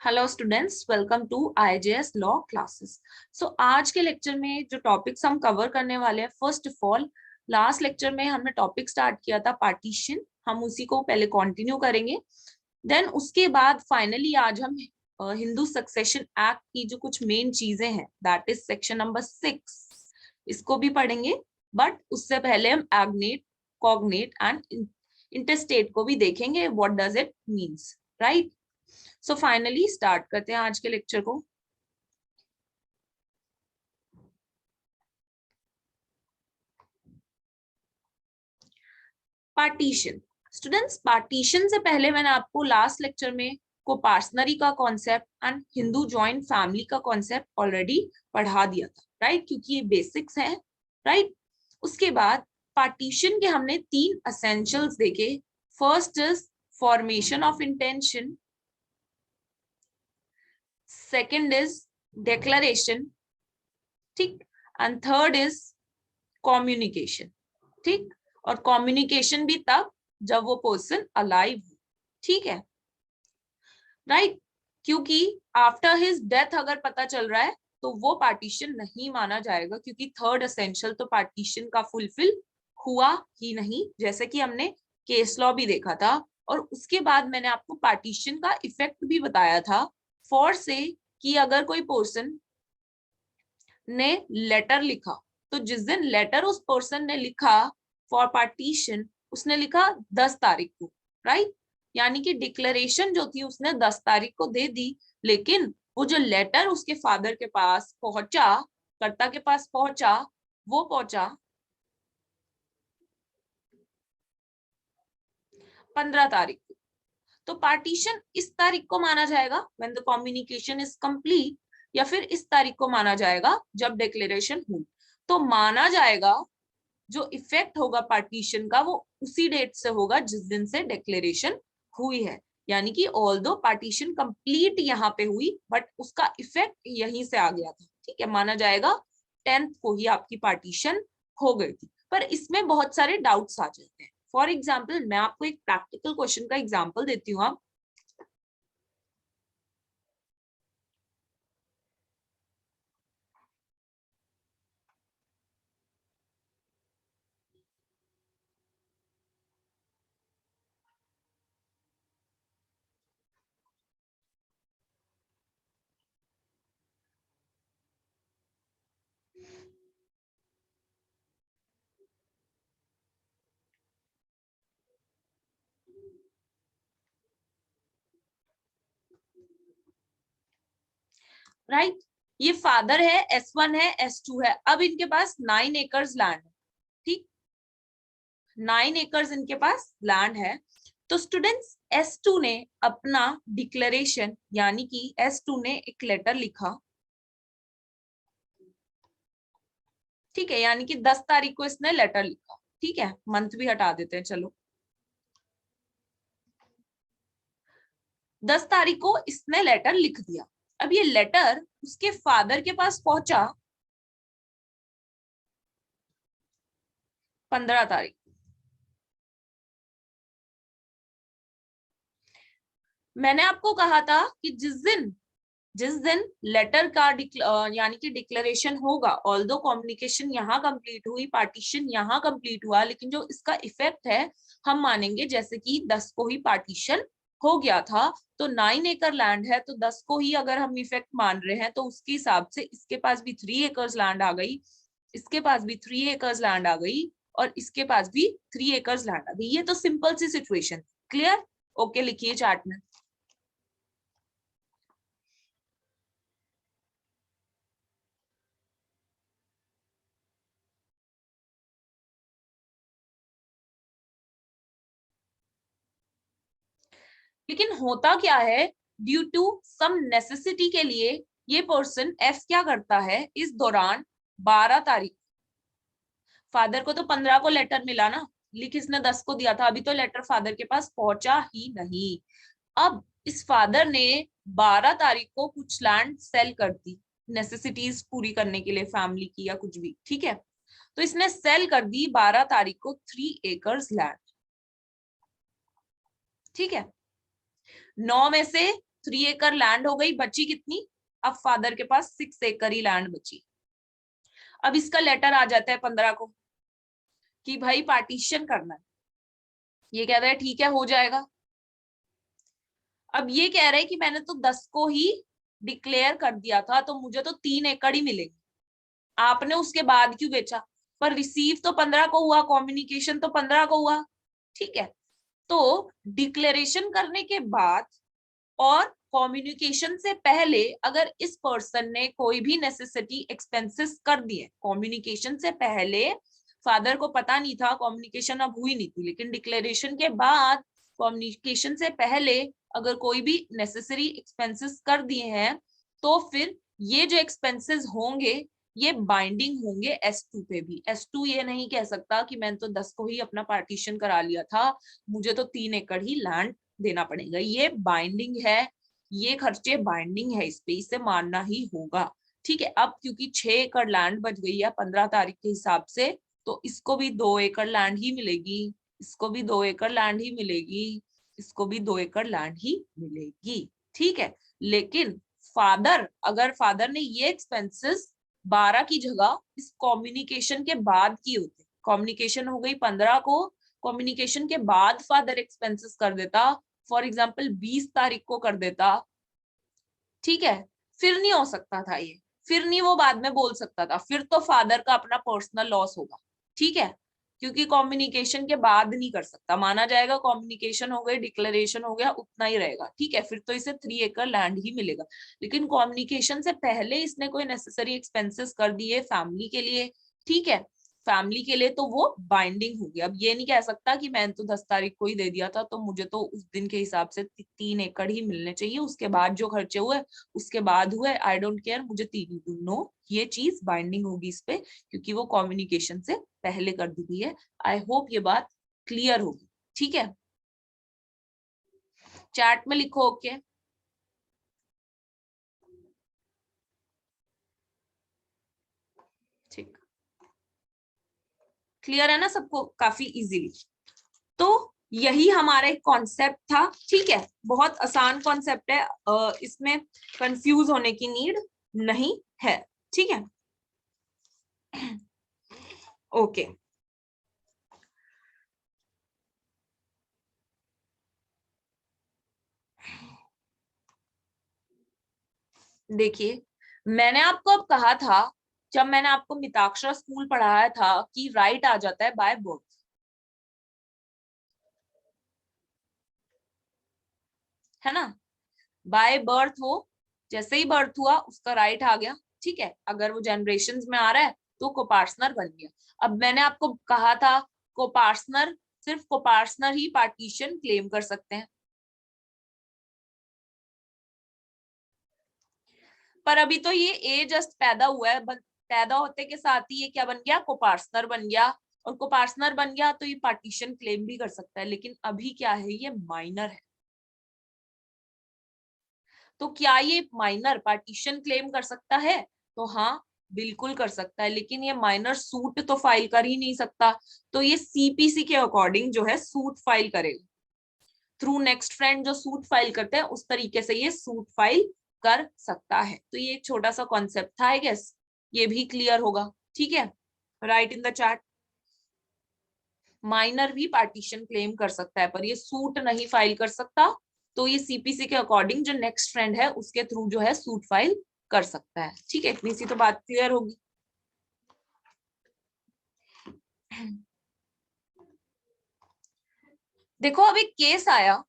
Hello students, welcome to IJS law classes. So आज के lecture में जो टॉपिक्स हम कवर करने वाले हैं, first of all last lecture में हमने टॉपिक स्टार्ट किया था पार्टीशन, हम उसी को पहले कंटिन्यू करेंगे। देन उसके बाद फाइनली आज हम हिंदू सक्सेशन एक्ट की जो कुछ मेन चीजें हैं, दैट इज सेक्शन नंबर 6, इसको भी पढ़ेंगे। बट उससे पहले हम एग्नेट, कॉग्नेट एंड इंटरस्टेट को भी देखेंगे, what does it means, right. So finally start करते हैं आज के लेक्चर को। पार्टीशन। स्टूडेंट्स, पार्टीशन से पहले मैंने आपको लास्ट लेक्चर में कोपार्सनरी का concept and Hindu joint family का कॉन्सेप्ट ऑलरेडी पढ़ा दिया था, राइट, क्योंकि ये बेसिक्स हैं, राइट। उसके बाद पार्टीशन के हमने 3 एसेंशियल्स देखे। First is formation of intention, second is declaration, ठीक, एंड थर्ड इज कम्युनिकेशन, ठीक। और कम्युनिकेशन भी तब जब वो पर्सन अलाइव हो, ठीक है, राइट। क्योंकि आफ्टर हिज डेथ अगर पता चल रहा है तो वो पार्टीशन नहीं माना जाएगा, क्योंकि थर्ड एसेंशियल तो पार्टीशन का फुलफिल हुआ ही नहीं, जैसे कि हमने केस लॉ भी देखा था। और उसके बाद मैंने आपको पार्टीशन का इफेक्ट भी बताया था, फॉर से कि अगर कोई पर्सन ने लेटर लिखा, तो जिस दिन लेटर उस पर्सन ने लिखा फॉर पार्टीशन, उसने लिखा 10 तारीख को, राइट। यानी कि डिक्लेरेशन जो थी उसने 10 तारीख को दे दी, लेकिन वो जो लेटर उसके फादर के पास पहुंचा, कर्ता के पास पहुंचा, वो पहुंचा 15 तारीख को। तो पार्टीशन इस तारीख को माना जाएगा when the communication is complete, या फिर इस तारीख को माना जाएगा जब डिक्लेरेशन हुई। तो माना जाएगा, जो इफेक्ट होगा पार्टीशन का वो उसी डेट से होगा जिस दिन से डिक्लेरेशन हुई है। यानी कि ऑल दो पार्टीशन कंप्लीट यहाँ पे हुई, बट उसका इफेक्ट यहीं से आ गया था, ठीक है, माना जाएगा 10th को ही आपकी पार्टीशन हो गई थी। पर इसमें बहुत सारे डाउट्स आ जाते हैं। फॉर एग्जाम्पल, मैं आपको एक प्रैक्टिकल क्वेश्चन का एग्जाम्पल देती हूँ। आप राइट, ये फादर है, S1 है, S2 है, अब इनके पास 9 एकर्स लैंड है, ठीक, 9 एकर्स इनके पास लैंड है। तो स्टूडेंट्स, S2 ने अपना डिक्लेरेशन, यानी कि S2 ने एक लेटर लिखा, ठीक है, यानी कि 10 तारीख को इसने लेटर लिखा, ठीक है, मंथ भी हटा देते हैं, चलो 10 तारीख को इसने लेटर लिख दिया। अब ये लेटर उसके फादर के पास पहुंचा 15 तारीख। मैंने आपको कहा था कि जिस दिन लेटर का यानी कि डिक्लेरेशन होगा, ऑल्दो कम्युनिकेशन यहाँ कंप्लीट हुई, पार्टीशन यहाँ कंप्लीट हुआ, लेकिन जो इसका इफेक्ट है हम मानेंगे जैसे कि 10 को ही पार्टीशन हो गया था। तो 9 एकड़ लैंड है, तो 10 को ही अगर हम इफेक्ट मान रहे हैं, तो उसके हिसाब से इसके पास भी 3 एकर्स लैंड आ गई, इसके पास भी 3 एकर्स लैंड आ गई, और इसके पास भी 3 एकर्स लैंड आ गई। ये तो सिंपल सी सिचुएशन, क्लियर? ओके, लिखिए चार्ट में। लेकिन होता क्या है, ड्यू टू सम नेसेसिटी के लिए ये पर्सन एफ क्या करता है, इस दौरान 12 तारीख, फादर को तो 15 को लेटर मिला ना, लिख इसने 10 को दिया था, अभी तो लेटर फादर के पास पहुंचा ही नहीं। अब इस फादर ने 12 तारीख को कुछ लैंड सेल कर दी, नेसेसिटीज पूरी करने के लिए, फैमिली की या कुछ भी, ठीक है। तो इसने सेल कर दी 12 तारीख को 3 एकर्स लैंड, ठीक है। 9 में से 3 एकड़ लैंड हो गई, बची कितनी, अब फादर के पास 6 एकड़ ही लैंड बची। अब इसका लेटर आ जाता है 15 को कि भाई पार्टीशन करना है। ये कह रहा है ठीक है हो जाएगा। अब ये कह रहे हैं कि मैंने तो 10 को ही डिक्लेयर कर दिया था, तो मुझे तो 3 एकड़ ही मिलेगी, आपने उसके बाद क्यों बेचा? पर रिसीव तो 15 को हुआ, कम्युनिकेशन तो 15 को हुआ, ठीक है। तो डिक्लेरेशन करने के बाद और कम्युनिकेशन से पहले अगर इस पर्सन ने कोई भी नेसेसिटी एक्सपेंसेस कर दिए, कम्युनिकेशन से पहले फादर को पता नहीं था, कम्युनिकेशन अब हुई नहीं थी, लेकिन डिक्लेरेशन के बाद कम्युनिकेशन से पहले अगर कोई भी नेसेसरी एक्सपेंसेस कर दिए हैं, तो फिर ये जो एक्सपेंसेस होंगे ये बाइंडिंग होंगे S2 पे भी। S2 ये नहीं कह सकता कि मैंने तो 10 को ही अपना पार्टीशन करा लिया था, मुझे तो 3 एकड़ ही लैंड देना पड़ेगा। ये बाइंडिंग है, ये खर्चे बाइंडिंग है, इस पे इसे मानना ही होगा, ठीक है। अब क्योंकि 6 एकड़ लैंड बच गई है 15 तारीख के हिसाब से, तो इसको भी 2 एकड़ लैंड ही मिलेगी, इसको भी 2 एकड़ लैंड ही मिलेगी, इसको भी 2 एकड़ लैंड ही मिलेगी, ठीक है। लेकिन फादर, अगर फादर ने ये एक्सपेंसेस 12 की जगह इस कम्युनिकेशन के बाद की होती, कम्युनिकेशन हो गई 15 को, कम्युनिकेशन के बाद फादर एक्सपेंसेस कर देता, फॉर एग्जाम्पल 20 तारीख को कर देता, ठीक है, फिर नहीं हो सकता था ये, फिर नहीं वो बाद में बोल सकता था, फिर तो फादर का अपना पर्सनल लॉस होगा, ठीक है। क्योंकि कम्युनिकेशन के बाद नहीं कर सकता, माना जाएगा कम्युनिकेशन हो गई, डिक्लेरेशन हो गया, उतना ही रहेगा, ठीक है, फिर तो इसे 3 एकड़ लैंड ही मिलेगा। लेकिन कम्युनिकेशन से पहले इसने कोई नेसेसरी एक्सपेंसेस कर दिए फैमिली के लिए, ठीक है, फैमिली के लिए, तो वो बाइंडिंग होगी। अब ये नहीं कह सकता कि मैंने तो 10 तारीख को ही दे दिया था, तो मुझे तो उस दिन के हिसाब से 3 एकड़ ही मिलने चाहिए, उसके बाद जो खर्चे हुए उसके बाद हुए, आई डोंट केयर, मुझे 3 ही दो। नो, ये चीज बाइंडिंग होगी इस पे, क्योंकि वो कम्युनिकेशन से पहले कर दी गई है। आई होप ये बात क्लियर होगी, ठीक है। चैट में लिखो ओके। ठीक, क्लियर है ना सबको, काफी इजीली। तो यही हमारा एक कॉन्सेप्ट था, ठीक है, बहुत आसान कॉन्सेप्ट है, इसमें कंफ्यूज होने की नीड नहीं है, ठीक है। ओके, देखिए, मैंने आपको अब कहा था, जब मैंने आपको मिताक्षरा स्कूल पढ़ाया था, कि राइट आ जाता है बाय बर्थ, है ना, बाय बर्थ हो, जैसे ही बर्थ हुआ उसका राइट आ गया, ठीक है। अगर वो जनरेशंस में आ रहा है तो कोपार्टनर बन गया। अब मैंने आपको कहा था कोपार्टनर, सिर्फ कोपार्टनर ही पार्टीशन क्लेम कर सकते हैं, पर अभी तो ये ए जस्ट पैदा हुआ है, पैदा होते के साथ ही ये क्या बन गया, कोपार्टनर बन गया, और कोपार्टनर बन गया तो ये पार्टीशन क्लेम भी कर सकता है। लेकिन अभी क्या है, ये माइनर है, तो क्या ये माइनर पार्टीशन क्लेम कर सकता है? तो हाँ, बिल्कुल कर सकता है, लेकिन ये माइनर सूट तो फाइल कर ही नहीं सकता, तो ये सीपीसी के अकॉर्डिंग जो है सूट फाइल करेगा, थ्रू नेक्स्ट फ्रेंड जो सूट फाइल करते हैं उस तरीके से ये सूट फाइल कर सकता है। तो ये एक छोटा सा कॉन्सेप्ट था, आई गेस ये भी क्लियर होगा, ठीक है। Right in the chat, minor भी पार्टीशन क्लेम कर सकता है, पर ये सूट नहीं फाइल कर सकता, तो ये सीपीसी के अकॉर्डिंग जो नेक्स्ट फ्रेंड है उसके थ्रू जो है सूट फाइल कर सकता है, ठीक है। इतनी सी तो बात क्लियर होगी। देखो, अब एक केस आया,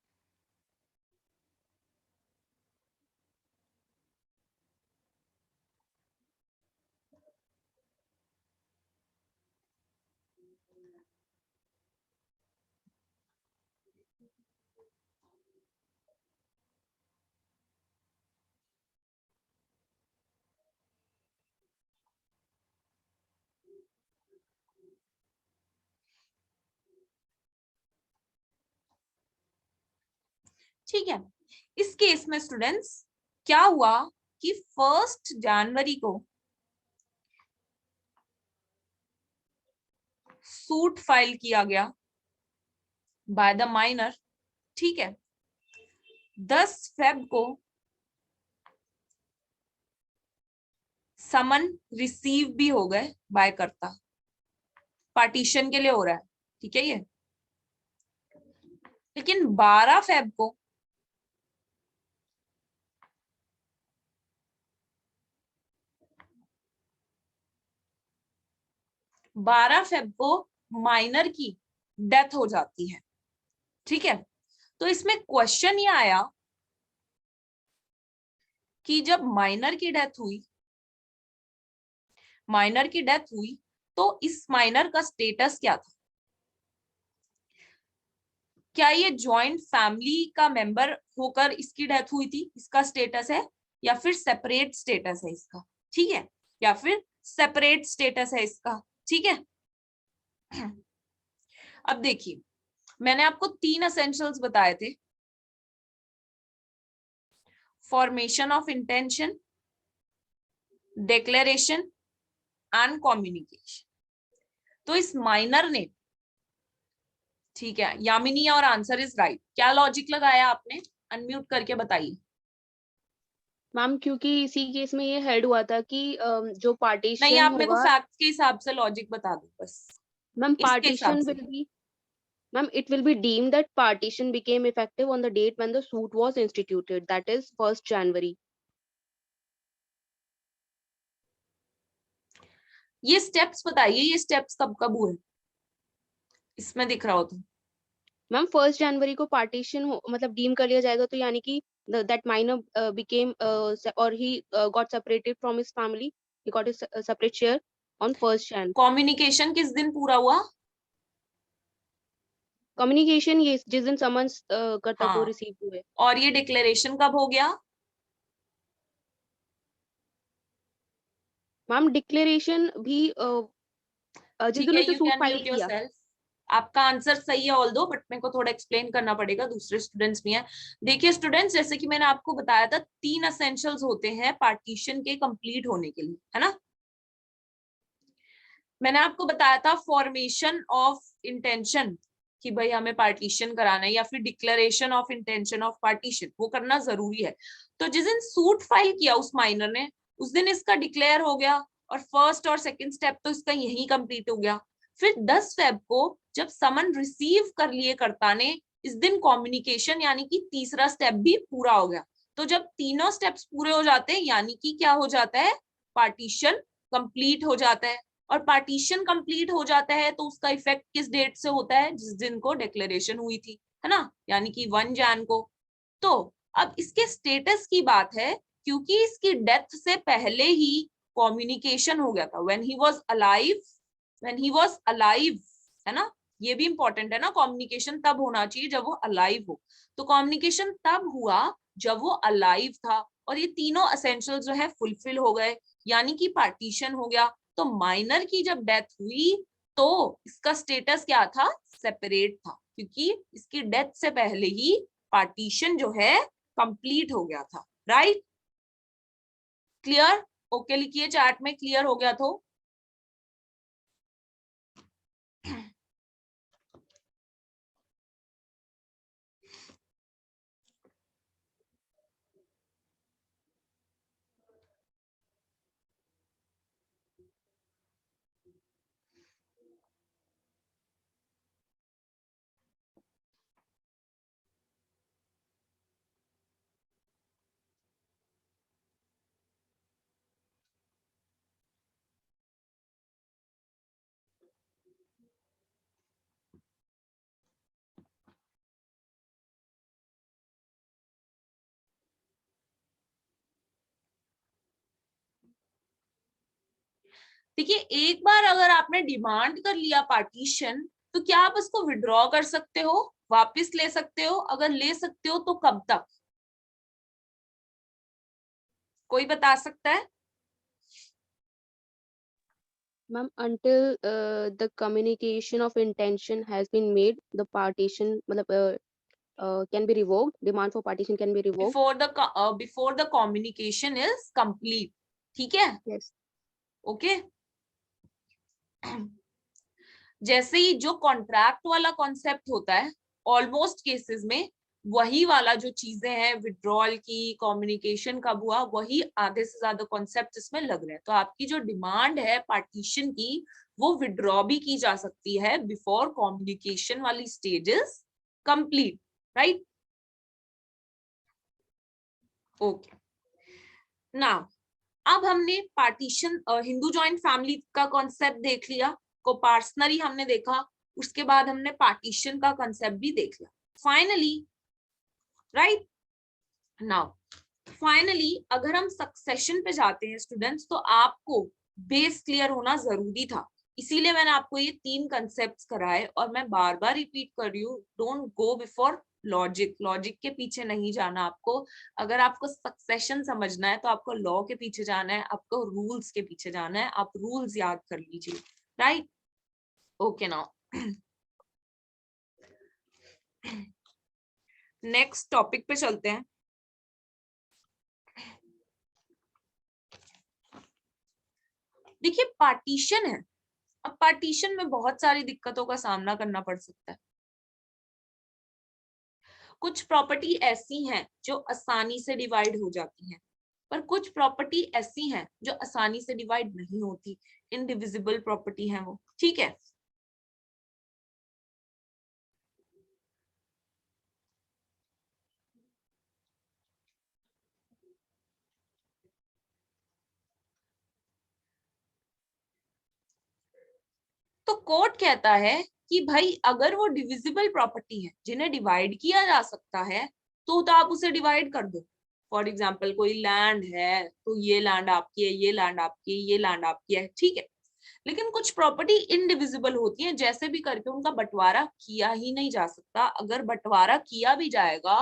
ठीक है। इस केस में स्टूडेंट्स क्या हुआ कि 1 जनवरी को सूट फाइल किया गया बाय द माइनर, ठीक है। 10 फेब को समन रिसीव भी हो गए बाय करता, पार्टीशन के लिए हो रहा है, ठीक है ये। लेकिन 12 फेब को 12 फेब को माइनर की डेथ हो जाती है, ठीक है। तो इसमें क्वेश्चन ये आया कि जब माइनर की डेथ हुई, तो इस माइनर का स्टेटस क्या था? क्या ये जॉइंट फैमिली का मेंबर होकर इसकी डेथ हुई थी, इसका स्टेटस है, या फिर सेपरेट स्टेटस है इसका, ठीक है, या फिर सेपरेट स्टेटस है इसका, ठीक है। अब देखिए, मैंने आपको 3 एसेंशियल्स बताए थे, formation of intention, declaration and communication. तो इस माइनर ने, ठीक है, यामिनी और आंसर इज राइट, क्या लॉजिक लगाया आपने? अनम्यूट करके बताइए। मैम क्योंकि इसी केस में ये हेड हुआ था कि जो नहीं, पार्टीशन आप मेरे को होगा, फैक्ट के हिसाब से लॉजिक बता दो बस, मैम इसके हिसाब पार्टीशन से। Will be, ma'am, it will be deemed that partition became effective on the date when the suit was instituted, that is 1st January. ये स्टेप्स बताइए, ये स्टेप्स कब कब हुए, इसमें दिख रहा हो तो। मैम 1st January को पार्टीशन मतलब डीम कर लिया जाएगा, तो यानी कि that minor became or he got separated from his family, he got a separate share on 1st Jan. Communication किस दिन पूरा हुआ? कम्युनिकेशन ये जिस दिन समन्स कर्ता को हाँ, रिसीव हुए। और ये डिक्लेरेशन कब हो गया? मैम डिक्लेरेशन भी जिस ठीक दिन है, उसने you suit can file mute किया। योरसेल्फ। आपका आंसर सही है ऑल्दो, बट मेरे को थोड़ा एक्सप्लेन करना पड़ेगा, दूसरे स्टूडेंट्स भी हैं। देखिए स्टूडेंट्स, जैसे कि मैंने आपको बताया था, 3 एसेंशियल्स होते हैं पार्टीशन के कंप्लीट होने के लिए, है ना। मैंने आपको बताया था फॉर्मेशन ऑफ इंटेंशन, कि भाई हमें पार्टीशन कराना है, या फिर declaration of intention of partition, वो करना जरूरी है। तो जिस दिन सूट फाइल किया उस माइनर ने, उस दिन इसका डिक्लेयर हो गया, और फर्स्ट और सेकंड स्टेप तो इसका यही कंप्लीट हो गया। फिर 10 फेब को जब समन रिसीव कर लिए कर्ता ने, इस दिन कम्युनिकेशन यानी कि तीसरा स्टेप भी पूरा हो गया। तो जब तीनों स्टेप्स पूरे हो जाते हैं, यानी कि क्या हो जाता है, पार्टीशन कंप्लीट हो जाता है। और पार्टीशन कंप्लीट हो जाता है तो उसका इफेक्ट किस डेट से होता है? जिस दिन को डिक्लेरेशन हुई थी, है ना, यानी कि 1 जैन को। तो अब इसके स्टेटस की बात है, क्योंकि इसकी डेथ से पहले ही कम्युनिकेशन हो गया था, व्हेन ही वाज अलाइव, है ना। ये भी इंपॉर्टेंट है ना, कम्युनिकेशन तब होना चाहिए जब वो अलाइव हो। तो कम्युनिकेशन तब हुआ जब वो अलाइव था, और ये तीनों एसेंशियल जो है फुलफिल हो गए, यानी कि पार्टीशन हो गया। तो माइनर की जब डेथ हुई तो इसका स्टेटस क्या था? सेपरेट था, क्योंकि इसकी डेथ से पहले ही पार्टीशन जो है कंप्लीट हो गया था, राइट। क्लियर? ओके लिखिए चैट में, क्लियर हो गया तो। देखिए, एक बार अगर आपने डिमांड कर लिया पार्टीशन, तो क्या आप उसको विड्रॉ कर सकते हो, वापस ले सकते हो? अगर ले सकते हो तो कब तक? कोई बता सकता है? Ma'am, until the communication of intention has been made, the partition मतलब can be revoked. Demand for partition can be revoked. Before the communication is complete, ठीक है, Yes. ओके। जैसे ही जो कॉन्ट्रैक्ट वाला कॉन्सेप्ट होता है, ऑलमोस्ट केसेस में वही वाला जो चीजें हैं विड्रॉल की, कम्युनिकेशन कब हुआ, वही आधे से ज्यादा कॉन्सेप्ट इसमें लग रहे हैं। तो आपकी जो डिमांड है पार्टीशन की, वो विड्रॉ भी की जा सकती है बिफोर कम्युनिकेशन वाली stages complete, right? Okay, now अब हमने पार्टीशन हिंदू जॉइंट फैमिली का कॉन्सेप्ट देख लिया, कोपार्सनरी हमने देखा, उसके बाद हमने पार्टीशन का कॉन्सेप्ट भी देख लिया। फाइनली, राइट नाउ, फाइनली अगर हम सक्सेशन पे जाते हैं स्टूडेंट्स, तो आपको बेस क्लियर होना जरूरी था, इसीलिए मैंने आपको ये 3 कंसेप्ट्स कराए। और मैं बार बार रिपीट कर रही हूँ, don't go before logic, logic के पीछे नहीं जाना आपको। अगर आपको सक्सेशन समझना है तो आपको लॉ के पीछे जाना है, आपको रूल्स के पीछे जाना है, आप रूल्स याद कर लीजिए, right? Okay, now next topic पे चलते हैं। देखिए पार्टीशन है, अब पार्टीशन में बहुत सारी दिक्कतों का सामना करना पड़ सकता है। कुछ प्रॉपर्टी ऐसी हैं जो आसानी से डिवाइड हो जाती हैं, पर कुछ प्रॉपर्टी ऐसी हैं जो आसानी से डिवाइड नहीं होती, इनडिविजिबल प्रॉपर्टी है वो, ठीक है? तो कोर्ट कहता है कि भाई अगर वो डिविजिबल प्रॉपर्टी है, जिन्हें डिवाइड किया जा सकता है, तो आप उसे डिवाइड कर दो। फॉर एग्जाम्पल कोई लैंड है, तो ये लैंड आपकी है, ये लैंड आपकी है, ये लैंड आपकी है, ठीक है? लेकिन कुछ प्रॉपर्टी इनडिविजिबल होती है, जैसे भी करके उनका बंटवारा किया ही नहीं जा सकता। अगर बंटवारा किया भी जाएगा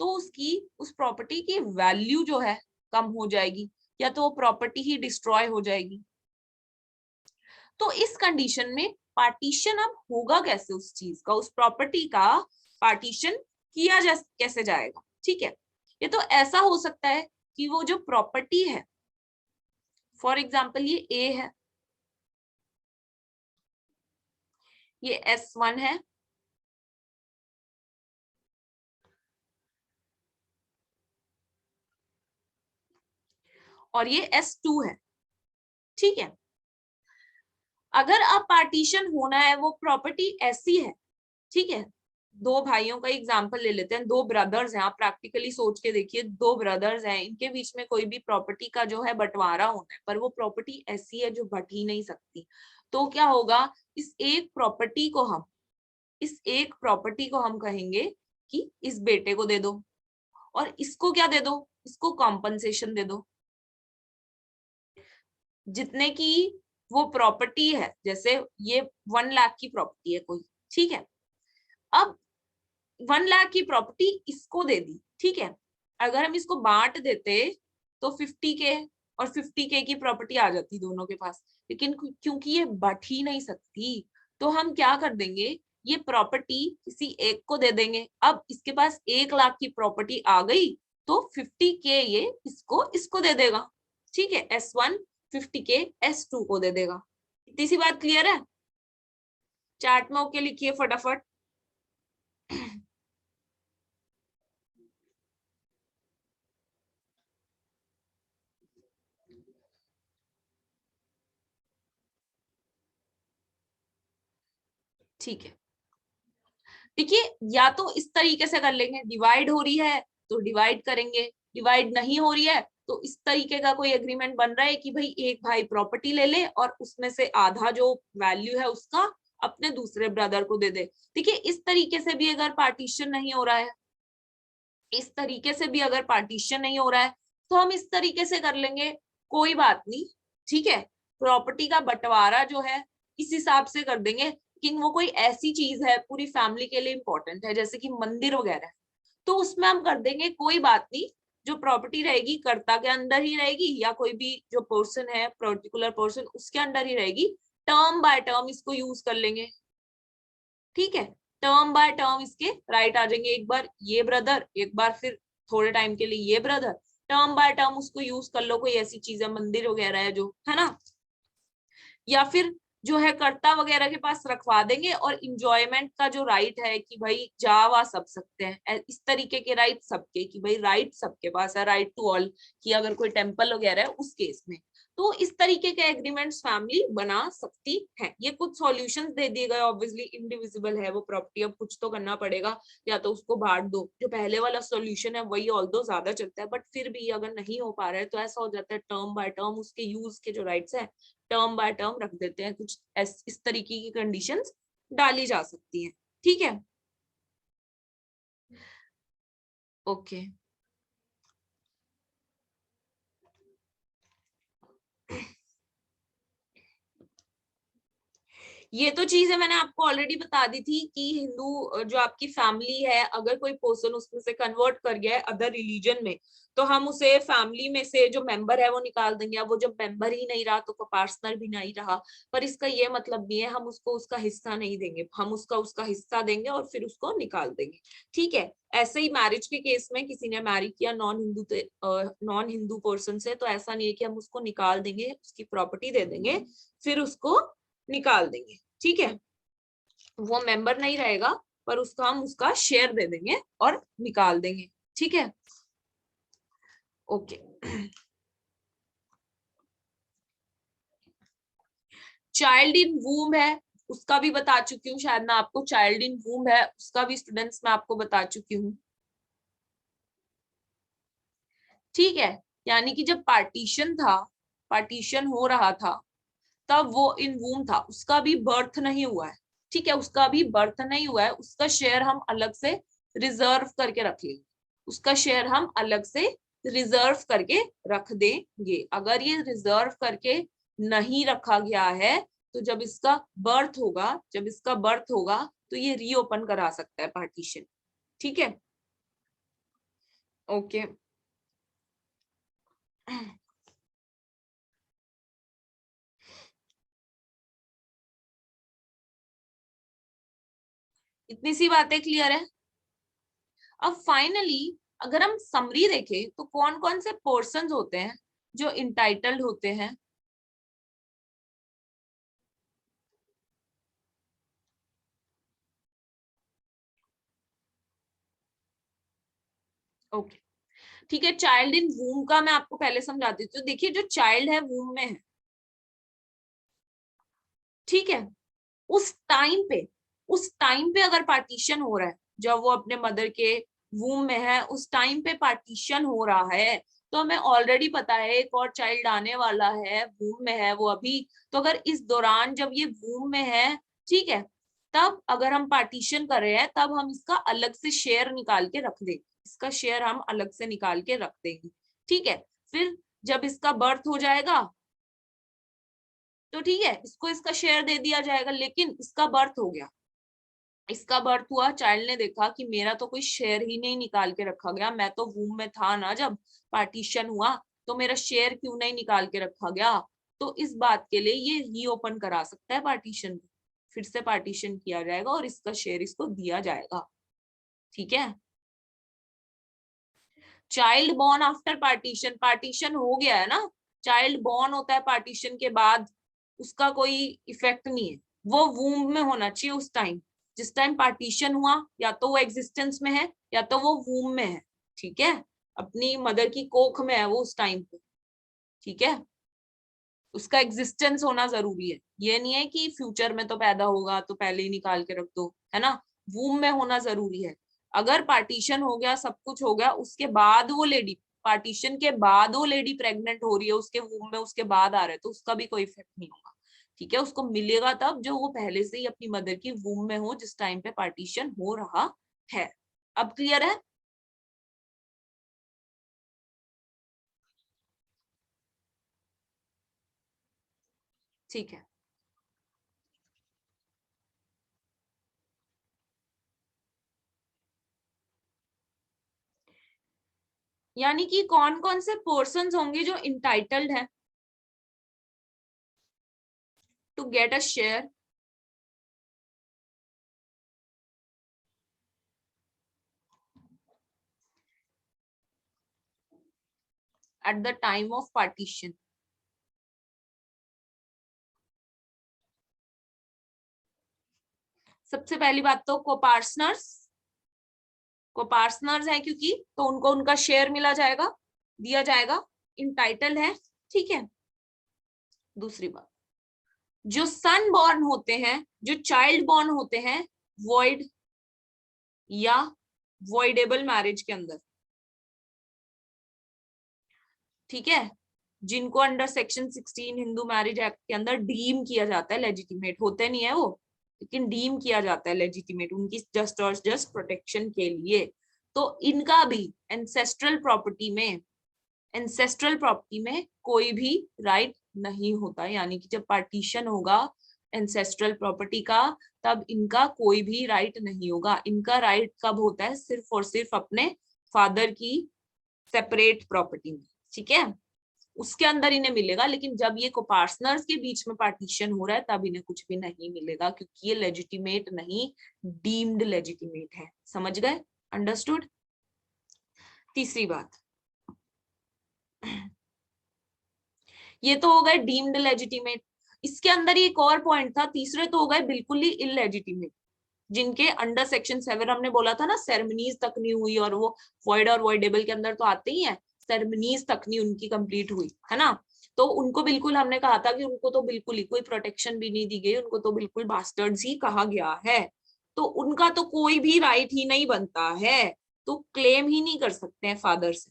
तो उसकी, उस प्रॉपर्टी की वैल्यू जो है कम हो जाएगी, या तो वो प्रॉपर्टी ही डिस्ट्रॉय हो जाएगी। तो इस कंडीशन में पार्टीशन अब होगा कैसे, उस चीज का, उस प्रॉपर्टी का पार्टीशन किया जा कैसे जाएगा, ठीक है? ये तो ऐसा हो सकता है कि वो जो प्रॉपर्टी है, फॉर एग्जाम्पल ये ए है, ये S1 है, और ये S2 है, ठीक है? अगर अब पार्टीशन होना है, वो प्रॉपर्टी ऐसी है, ठीक है? दो भाइयों का एग्जांपल ले लेते हैं, दो ब्रदर्स हैं, आप प्रैक्टिकली सोच के देखिए, दो ब्रदर्स हैं, इनके बीच में कोई भी प्रॉपर्टी का जो है बंटवारा होना है, पर वो प्रॉपर्टी ऐसी है जो बट ही नहीं सकती। तो क्या होगा, इस एक प्रॉपर्टी को हम, इस एक प्रॉपर्टी को हम कहेंगे कि इस बेटे को दे दो, और इसको क्या दे दो, इसको कॉम्पनसेशन दे दो, जितने की वो प्रॉपर्टी है। जैसे ये 1 लाख की प्रॉपर्टी है कोई, ठीक है? अब 1 लाख की प्रॉपर्टी इसको दे दी, ठीक है? अगर हम इसको बांट देते तो 50K और 50K की प्रॉपर्टी आ जाती दोनों के पास, लेकिन क्योंकि ये बट ही नहीं सकती, तो हम क्या कर देंगे, ये प्रॉपर्टी किसी एक को दे देंगे। अब इसके पास 1 लाख की प्रॉपर्टी आ गई, तो 50K ये इसको दे देगा, ठीक है? S1 50K S2 को दे देगा। इतनी सी बात क्लियर है? चार्ट में ओके लिखिए फटाफट। ठीक है, देखिए या तो इस तरीके से कर लेंगे, डिवाइड हो रही है तो डिवाइड करेंगे, डिवाइड नहीं हो रही है तो इस तरीके का कोई एग्रीमेंट बन रहा है कि भाई एक भाई प्रॉपर्टी ले ले और उसमें से आधा जो वैल्यू है उसका अपने दूसरे ब्रदर को दे दे। देखिए इस तरीके से भी अगर पार्टीशन नहीं हो रहा है, इस तरीके से भी अगर पार्टीशन नहीं हो रहा है, तो हम इस तरीके से कर लेंगे, कोई बात नहीं, ठीक है? प्रॉपर्टी का बंटवारा जो है इस हिसाब से कर देंगे। लेकिन वो कोई ऐसी चीज है पूरी फैमिली के लिए इंपॉर्टेंट है, जैसे कि मंदिर वगैरह, तो उसमें हम कर देंगे, कोई बात नहीं, जो प्रॉपर्टी रहेगी कर्ता के अंदर ही रहेगी, या कोई भी जो पर्सन है पर्टिकुलर पर्सन उसके अंडर ही रहेगी, टर्म बाय टर्म इसको यूज कर लेंगे, ठीक है? टर्म बाय टर्म इसके राइट आ जाएंगे, एक बार ये ब्रदर, एक बार फिर थोड़े टाइम के लिए ये ब्रदर, टर्म बाय टर्म उसको यूज कर लो। कोई ऐसी चीज है मंदिर वगैरह है जो, है ना? या फिर जो है कर्ता वगैरह के पास रखवा देंगे, और इंजॉयमेंट का जो राइट है कि भाई जा वा सब सकते हैं, इस तरीके के राइट सबके, कि भाई राइट सबके पास है, राइट टू ऑल, कि अगर कोई टेम्पल वगैरह है उस केस में। तो इस तरीके के एग्रीमेंट्स फैमिली बना सकती है। ये कुछ सॉल्यूशंस दे दिए गए, ऑब्वियसली इंडिविजिबल है वो प्रॉपर्टी, अब कुछ तो करना पड़ेगा, या तो उसको बांट दो, जो पहले वाला सॉल्यूशन है वही ऑल्दो ज्यादा चलता है, बट फिर भी अगर नहीं हो पा रहा है तो ऐसा हो जाता है टर्म बाय टर्म उसके यूज के जो राइट्स है टर्म बाय टर्म रख देते हैं, कुछ इस तरीके की कंडीशंस डाली जा सकती हैं। ठीक है, ओके। ये तो चीजें मैंने आपको ऑलरेडी बता दी थी कि हिंदू जो आपकी फैमिली है, अगर कोई पर्सन उसमें से कन्वर्ट कर गया है अदर रिलीजन में, तो हम उसे फैमिली में से जो मेंबर है वो निकाल देंगे। अब वो जब मेंबर ही नहीं रहा तो पार्टनर भी नहीं रहा, पर इसका ये मतलब नहीं है हम उसको उसका हिस्सा नहीं देंगे, हम उसका उसका हिस्सा देंगे और फिर उसको निकाल देंगे। ठीक है, ऐसे ही मैरिज के केस में किसी ने मैरी किया नॉन हिंदू पर्सन से, तो ऐसा नहीं है कि हम उसको निकाल देंगे, उसकी प्रॉपर्टी दे देंगे फिर उसको निकाल देंगे। ठीक है, वो मेंबर नहीं रहेगा पर उसका हम उसका शेयर दे देंगे और निकाल देंगे। ठीक है, ओके। चाइल्ड इन वूम है, उसका भी बता चुकी हूँ शायद मैं आपको, चाइल्ड इन वूम है उसका भी स्टूडेंट्स मैं आपको बता चुकी हूँ। ठीक है, यानी कि जब पार्टीशन था, पार्टीशन हो रहा था, तब वो इन वूम था, उसका भी बर्थ नहीं हुआ है। ठीक है, उसका भी बर्थ नहीं हुआ है, उसका शेयर हम अलग से रिजर्व करके रख लेंगे, उसका शेयर हम अलग से रिजर्व करके रख देंगे। अगर ये रिजर्व करके नहीं रखा गया है तो जब इसका बर्थ होगा, जब इसका बर्थ होगा तो ये रीओपन करा सकता है पार्टीशन। ठीक है, ओके। इतनी सी बातें क्लियर है। अब फाइनली अगर हम समरी देखें तो कौन कौन से पर्सन्स होते हैं जो इंटाइटल्ड होते हैं। ओके, ठीक है, चाइल्ड इन वूम का मैं आपको पहले समझा देती हूँ। देखिए जो चाइल्ड है वूम में है, ठीक है, उस टाइम पे अगर पार्टीशन हो रहा है, जब वो अपने मदर के वूम में है उस टाइम पे पार्टीशन हो रहा है, तो हमें ऑलरेडी पता है एक और चाइल्ड आने वाला है, वूम में है वो अभी। तो अगर इस दौरान जब ये वूम में है, ठीक है, तब अगर हम पार्टीशन कर रहे हैं तब हम इसका अलग से शेयर निकाल के रख देंगे, इसका शेयर हम अलग से निकाल के रख देंगे। ठीक है, फिर जब इसका बर्थ हो जाएगा तो ठीक है इसको इसका शेयर दे दिया जाएगा, लेकिन इसका बर्थ हो गया, इसका बर्थ हुआ, चाइल्ड ने देखा कि मेरा तो कोई शेयर ही नहीं निकाल के रखा गया, मैं तो वूम में था ना जब पार्टीशन हुआ, तो मेरा शेयर क्यों नहीं निकाल के रखा गया। तो इस बात के लिए ये रीओपन करा सकता है पार्टीशन, फिर से पार्टीशन किया जाएगा और इसका शेयर इसको दिया जाएगा। ठीक है, child born after partition, partition हो गया है ना, चाइल्ड बॉर्न होता है पार्टीशन के बाद, उसका कोई इफेक्ट नहीं है, वो वूम में होना चाहिए उस टाइम, जिस टाइम पार्टीशन हुआ या तो वो एग्जिस्टेंस में है या तो वो वूम में है। ठीक है, अपनी मदर की कोख में है वो उस टाइम पे। ठीक है, उसका एग्जिस्टेंस होना जरूरी है, ये नहीं है कि फ्यूचर में तो पैदा होगा तो पहले ही निकाल के रख दो, है ना, वूम में होना जरूरी है। अगर पार्टीशन हो गया, सब कुछ हो गया, उसके बाद वो लेडी, पार्टीशन के बाद वो लेडी प्रेग्नेंट हो रही है, उसके वूम में उसके बाद आ रहा है, तो उसका भी कोई इफेक्ट नहीं होगा। ठीक है, उसको मिलेगा तब जो वो पहले से ही अपनी मदर की वूम में हो जिस टाइम पे पार्टीशन हो रहा है। अब क्लियर है? ठीक है, यानी कि कौन कौन से पर्सन होंगे जो इंटाइटल्ड है to get a share at the time of partition. सबसे पहली बात तो कोपार्टनर्स है, क्योंकि तो उनको उनका शेयर मिला जाएगा, दिया जाएगा, इंटाइटल है, ठीक है। दूसरी बात, जो सन बॉर्न होते हैं, जो चाइल्ड बॉर्न होते हैं वॉइड या वॉइडेबल मैरिज के अंदर, ठीक है, जिनको under section 16 Hindu marriage act के अंदर डीम किया जाता है लेजिटिमेट, होते नहीं है वो, लेकिन डीम किया जाता है लेजिटिमेट उनकी जस्ट और जस्ट प्रोटेक्शन के लिए। तो इनका भी एंसेस्ट्रल प्रॉपर्टी में कोई भी राइट नहीं होता, यानी कि जब पार्टीशन होगा एंसेस्ट्रल प्रॉपर्टी का, तब इनका कोई भी राइट नहीं होगा। इनका राइट कब होता है? सिर्फ और सिर्फ अपने फादर की सेपरेट प्रॉपर्टी में, ठीक है, उसके अंदर इन्हें मिलेगा। लेकिन जब ये कोपार्टनर्स के बीच में पार्टीशन हो रहा है तब इन्हें कुछ भी नहीं मिलेगा, क्योंकि ये लेजिटिमेट नहीं, डीम्ड लेजिटिमेट है। समझ गए? अंडरस्टूड? तीसरी बात, ये तो हो गए डीम्ड लेजिटिमेट। इसके अंदर ही एक और पॉइंट था, तीसरे तो हो गए बिल्कुल ही इलेजिटिमेट, जिनके अंडर सेक्शन 7 हमने बोला था ना सेरेमनीज तक नहीं हुई, और वो वॉइड और वॉइडेबल के अंदर तो आते ही है, सेरेमनीज तक नहीं उनकी कंप्लीट हुई है ना, तो उनको बिल्कुल हमने कहा था कि उनको तो बिल्कुल ही कोई प्रोटेक्शन भी नहीं दी गई, उनको तो बिल्कुल बास्टर्ड्स ही कहा गया है, तो उनका तो कोई भी राइट ही नहीं बनता है, तो क्लेम ही नहीं कर सकते हैं फादर से।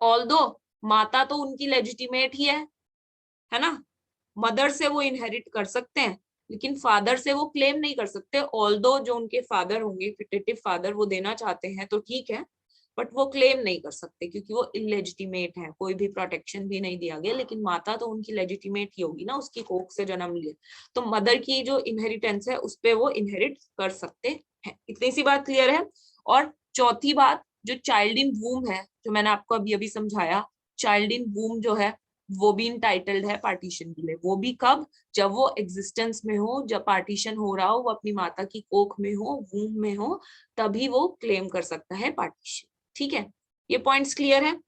ऑल्दो माता तो उनकी लेजिटिमेट ही है ना, मदर से वो इनहेरिट कर सकते हैं, लेकिन फादर से वो क्लेम नहीं कर सकते। ऑल्दो जो उनके फादर होंगे, फिटेटिव फादर, वो देना चाहते हैं तो ठीक है, बट वो क्लेम नहीं कर सकते क्योंकि वो इलेजिटिमेट है, कोई भी प्रोटेक्शन भी नहीं दिया गया। लेकिन माता तो उनकी लेजिटिमेट ही होगी ना, उसकी कोख से जन्म लिए, तो मदर की जो इनहेरिटेंस है उस पर वो इनहेरिट कर सकते हैं। इतनी सी बात क्लियर है। और चौथी बात, जो चाइल्ड इन वूम है, जो मैंने आपको अभी अभी समझाया, चाइल्ड इन वूम जो है वो भी इंटाइटल्ड है पार्टीशन के लिए। वो भी कब? जब वो एग्जिस्टेंस में हो, जब पार्टीशन हो रहा हो, वो अपनी माता की कोख में हो, वूम में हो, तभी वो क्लेम कर सकता है पार्टीशन। ठीक है, ये पॉइंट्स क्लियर है?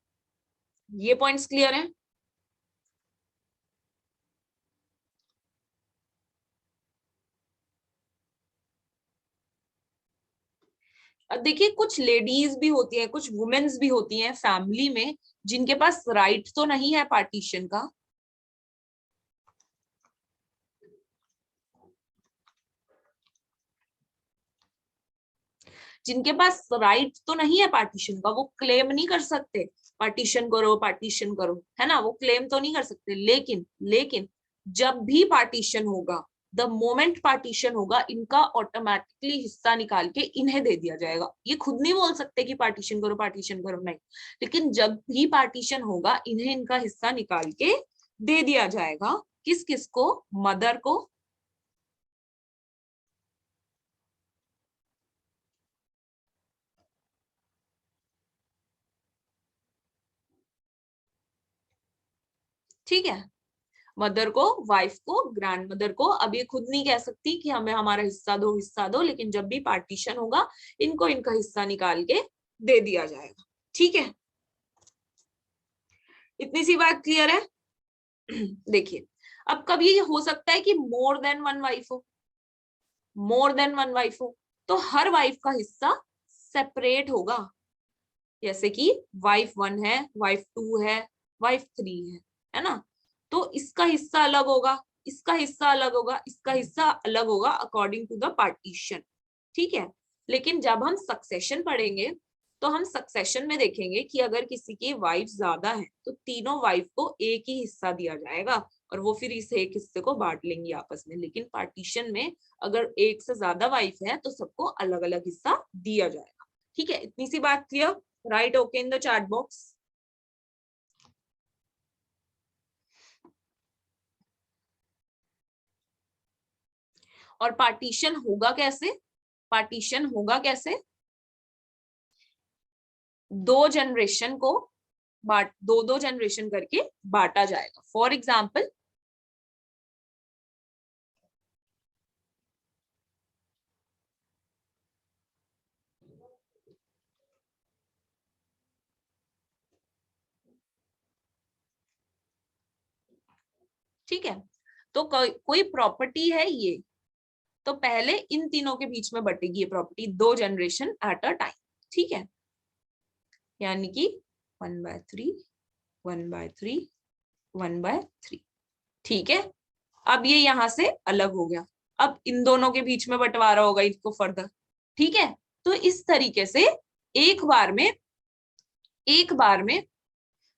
ये पॉइंट्स क्लियर है? अब देखिए, कुछ लेडीज भी होती है, कुछ वुमेन्स भी होती हैं फैमिली में, जिनके पास राइट तो नहीं है पार्टीशन का, जिनके पास राइट तो नहीं है पार्टीशन का, वो क्लेम नहीं कर सकते पार्टीशन करो पार्टीशन करो, है ना, वो क्लेम तो नहीं कर सकते। लेकिन जब भी पार्टीशन होगा, द मोमेंट पार्टीशन होगा, इनका ऑटोमेटिकली हिस्सा निकाल के इन्हें दे दिया जाएगा। ये खुद नहीं बोल सकते कि पार्टीशन करो नहीं, लेकिन जब भी पार्टीशन होगा इन्हें इनका हिस्सा निकाल के दे दिया जाएगा। किस किस को? मदर को, ठीक है, मदर को, वाइफ को, ग्रैंड मदर को। अब ये खुद नहीं कह सकती कि हमें हमारा हिस्सा दो, लेकिन जब भी पार्टीशन होगा इनको इनका हिस्सा निकाल के दे दिया जाएगा। ठीक है, इतनी सी बात क्लियर है? देखिए, अब कभी ये हो सकता है कि मोर देन वन वाइफ हो, तो हर वाइफ का हिस्सा सेपरेट होगा। जैसे कि वाइफ 1 है, वाइफ 2 है, वाइफ 3 है ना, तो इसका हिस्सा अलग होगा, इसका हिस्सा अलग होगा, इसका हिस्सा अलग होगा अकॉर्डिंग टू द पार्टीशन। ठीक है, लेकिन जब हम सक्सेशन पढ़ेंगे तो हम सक्सेशन में देखेंगे कि अगर किसी की वाइफ ज्यादा है तो तीनों वाइफ को एक ही हिस्सा दिया जाएगा, और वो फिर इस एक हिस्से को बांट लेंगी आपस में। लेकिन पार्टीशन में अगर एक से ज्यादा वाइफ है तो सबको अलग अलग हिस्सा दिया जाएगा। ठीक है, इतनी सी बात clear? Right okay in the chat box. और पार्टीशन होगा कैसे? पार्टीशन होगा कैसे? दो जनरेशन को बांट, दो दो जनरेशन करके बांटा जाएगा। फॉर एग्जाम्पल, ठीक है, तो कोई प्रॉपर्टी है ये, तो पहले इन तीनों के बीच में बटेगी ये property, 2 generation at a time, ठीक है, यानी कि 1/3 1/3 1/3, ठीक है। अब ये यहां से अलग हो गया, अब इन दोनों के बीच में बंटवारा होगा इसको फर्दर, ठीक है। तो इस तरीके से एक बार में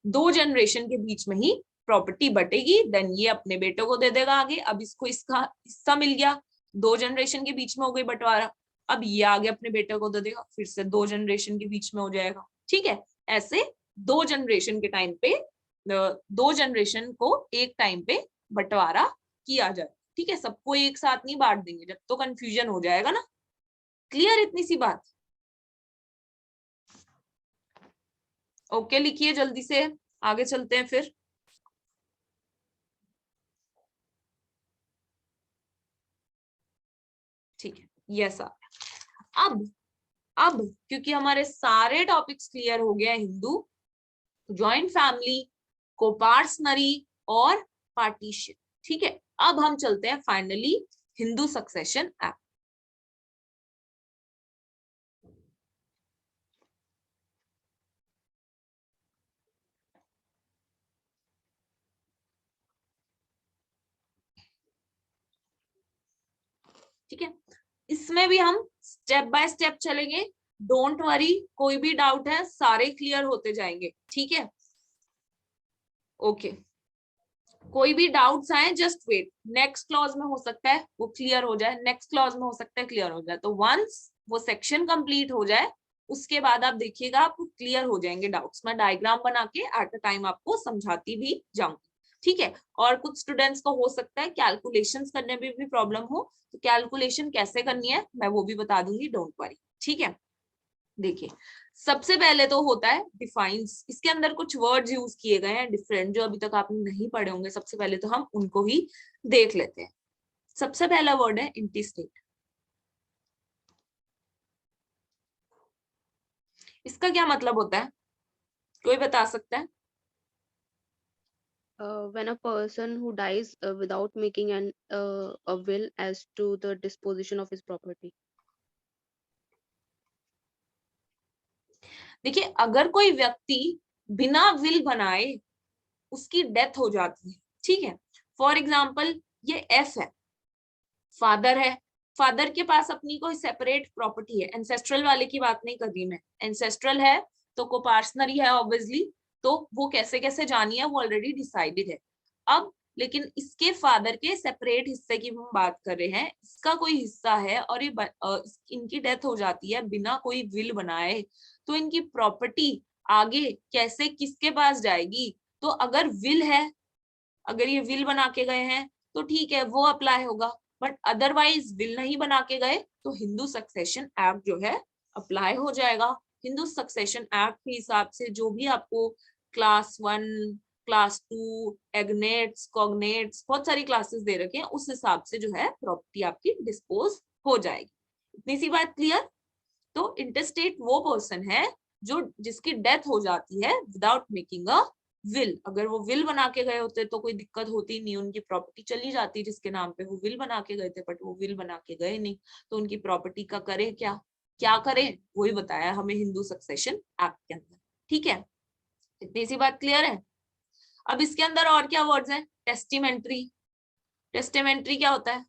2 जनरेशन के बीच में ही प्रॉपर्टी बटेगी, देन ये अपने बेटे को दे देगा आगे। अब इसको इसका हिस्सा मिल गया, 2 जनरेशन के बीच में हो गई बंटवारा, अब ये आगे अपने बेटे को दे देगा, फिर से 2 जनरेशन के बीच में हो जाएगा, ठीक है। ऐसे 2 जनरेशन के टाइम पे 2 जनरेशन को एक टाइम पे बंटवारा किया जाए, ठीक है। सबको एक साथ नहीं बांट देंगे, जब तो कंफ्यूजन हो जाएगा ना। क्लियर इतनी सी बात? ओके, लिखिए जल्दी से, आगे चलते हैं फिर। ठीक है, यस। अब क्योंकि हमारे सारे टॉपिक्स क्लियर हो गया, हिंदू, जॉइंट फैमिली, कोपार्सनरी और पार्टीशन, ठीक है। अब हम चलते हैं फाइनली हिंदू सक्सेशन एक्ट। ठीक है, इसमें भी हम स्टेप बाय स्टेप चलेंगे, डोंट वरी, कोई भी डाउट है सारे क्लियर होते जाएंगे, ठीक है। ओके, कोई भी डाउट्स आए जस्ट वेट, नेक्स्ट क्लॉज में हो सकता है वो क्लियर हो जाए, नेक्स्ट क्लॉज में हो सकता है क्लियर हो जाए। तो वंस वो सेक्शन कंप्लीट हो जाए उसके बाद आप देखिएगा आपको क्लियर हो जाएंगे डाउट्स। मैं डायग्राम बना के एट अ टाइम आपको समझाती भी जाऊंगी, ठीक है। और कुछ स्टूडेंट्स को हो सकता है कैलकुलेशंस करने में भी प्रॉब्लम हो, तो कैलकुलेशन कैसे करनी है मैं वो भी बता दूंगी, डोंट वरी, ठीक है। देखिए, सबसे पहले तो होता है डिफाइंस, इसके अंदर कुछ वर्ड्स यूज किए गए हैं डिफरेंट, जो अभी तक आपने नहीं पढ़े होंगे। सबसे पहले तो हम उनको ही देख लेते हैं। सबसे पहला वर्ड है इंटीस्टेट। इसका क्या मतलब होता है, कोई बता सकता है? When a person who dies without making a will as to the disposition of his property. देखिए, अगर कोई व्यक्ति बिना विल बनाए उसकी डेथ हो जाती है, ठीक है। फॉर एग्जाम्पल ये एफ है, फादर है, फादर के पास अपनी कोई सेपरेट प्रॉपर्टी है, एंसेस्ट्रल वाले की बात नहीं कर रही मैं, एंसेस्ट्रल है तो कोपार्सनरी है ऑब्वियसली, तो वो कैसे कैसे जानी है वो ऑलरेडी डिसाइडेड है। अब लेकिन इसके फादर के सेपरेट हिस्से की हम बात कर रहे हैं, इसका कोई हिस्सा है और ये इनकी डेथ हो जाती है बिना कोई विल बनाए, तो इनकी प्रॉपर्टी आगे कैसे किसके पास जाएगी? तो अगर विल है, अगर ये विल बना के गए हैं तो ठीक है वो अप्लाई होगा, बट अदरवाइज विल नहीं बना के गए तो हिंदू सक्सेशन एक्ट जो है अप्लाई हो जाएगा। हिंदू सक्सेशन एक्ट के हिसाब से जो भी आपको क्लास 1, क्लास 2, एग्नेट्स, कॉग्नेट्स, बहुत सारी क्लासेस दे रखे हैं, उस हिसाब से जो है प्रॉपर्टी आपकी डिस्पोज हो जाएगी। इतनी सी बात क्लियर? तो इंटरस्टेट वो पर्सन है जो जिसकी डेथ हो जाती है विदाउट मेकिंग अ विल। अगर वो विल बना के गए होते तो कोई दिक्कत होती नहीं, उनकी प्रॉपर्टी चली जाती जिसके नाम पे वो विल बना के गए थे, बट वो विल बना के गए नहीं, तो उनकी प्रॉपर्टी का करें क्या, क्या करें वही बताया हमें हिंदू सक्सेशन एक्ट के अंदर, ठीक है। इतनी सी बात क्लियर है? अब इसके अंदर और क्या वर्ड्स हैं? टेस्टिमेंट्री। टेस्टिमेंट्री क्या होता है?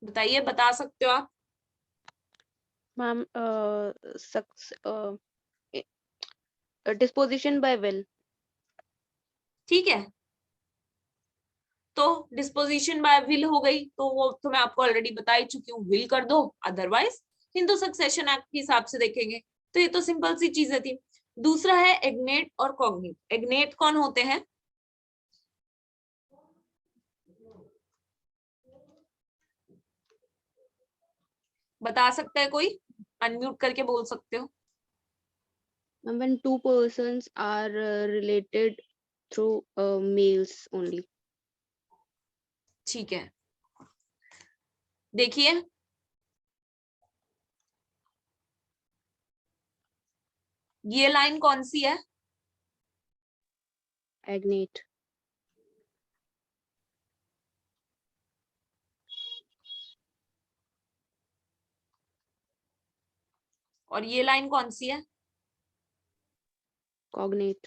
बताइए, बता सकते हो आप? Ma'am, disposition by will. ठीक है, तो डिस्पोजिशन बाय विल हो गई, तो वो तो मैं आपको ऑलरेडी बता ही चुकी हूँ, विल कर दो, अदरवाइज हिंदू सक्सेशन एक्ट के हिसाब से देखेंगे। तो ये तो सिंपल सी चीजें थी। दूसरा है एग्नेट और कॉग्नेट। एग्नेट कौन होते हैं? बता सकता है कोई? अनम्यूट करके बोल सकते हो। When two persons are related through males only. ठीक है, देखिए ये लाइन कौन सी है? एग्नेट, और ये लाइन कौन सी है? कॉग्नेट,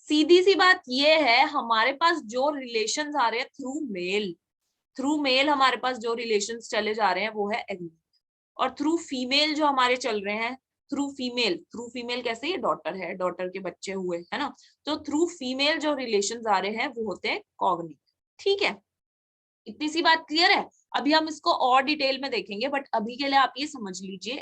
सीधी सी बात ये है, हमारे पास जो रिलेशंस आ रहे हैं थ्रू मेल हमारे पास जो रिलेशंस चले जा रहे हैं वो है एग्नेट, और थ्रू फीमेल जो हमारे चल रहे हैं, थ्रू फीमेल कैसे, ये डॉटर है, डॉटर के बच्चे हुए, है ना, तो थ्रू फीमेल जो रिलेशंस आ रहे हैं वो होते हैं कॉग्नेट। ठीक है, इतनी सी बात क्लियर है। अभी हम इसको और डिटेल में देखेंगे, बट अभी के लिए आप ये समझ लीजिए,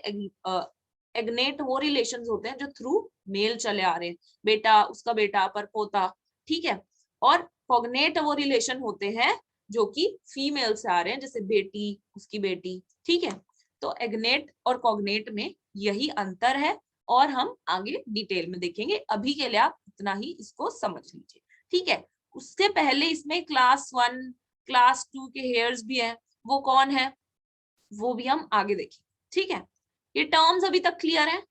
एग्नेट वो रिलेशंस होते हैं जो थ्रू मेल चले आ रहे हैं, बेटा, उसका बेटा, परपोता, ठीक है, और कॉग्नेट वो रिलेशन होते हैं जो कि फीमेल से आ रहे हैं, जैसे बेटी, उसकी बेटी, ठीक है। तो एग्नेट और कॉग्नेट में यही अंतर है, और हम आगे डिटेल में देखेंगे, अभी के लिए आप इतना ही इसको समझ लीजिए, ठीक है। उससे पहले इसमें क्लास 1 क्लास 2 के हेयर्स भी हैं, वो कौन है वो भी हम आगे देखेंगे, ठीक है। ये टर्म्स अभी तक क्लियर है?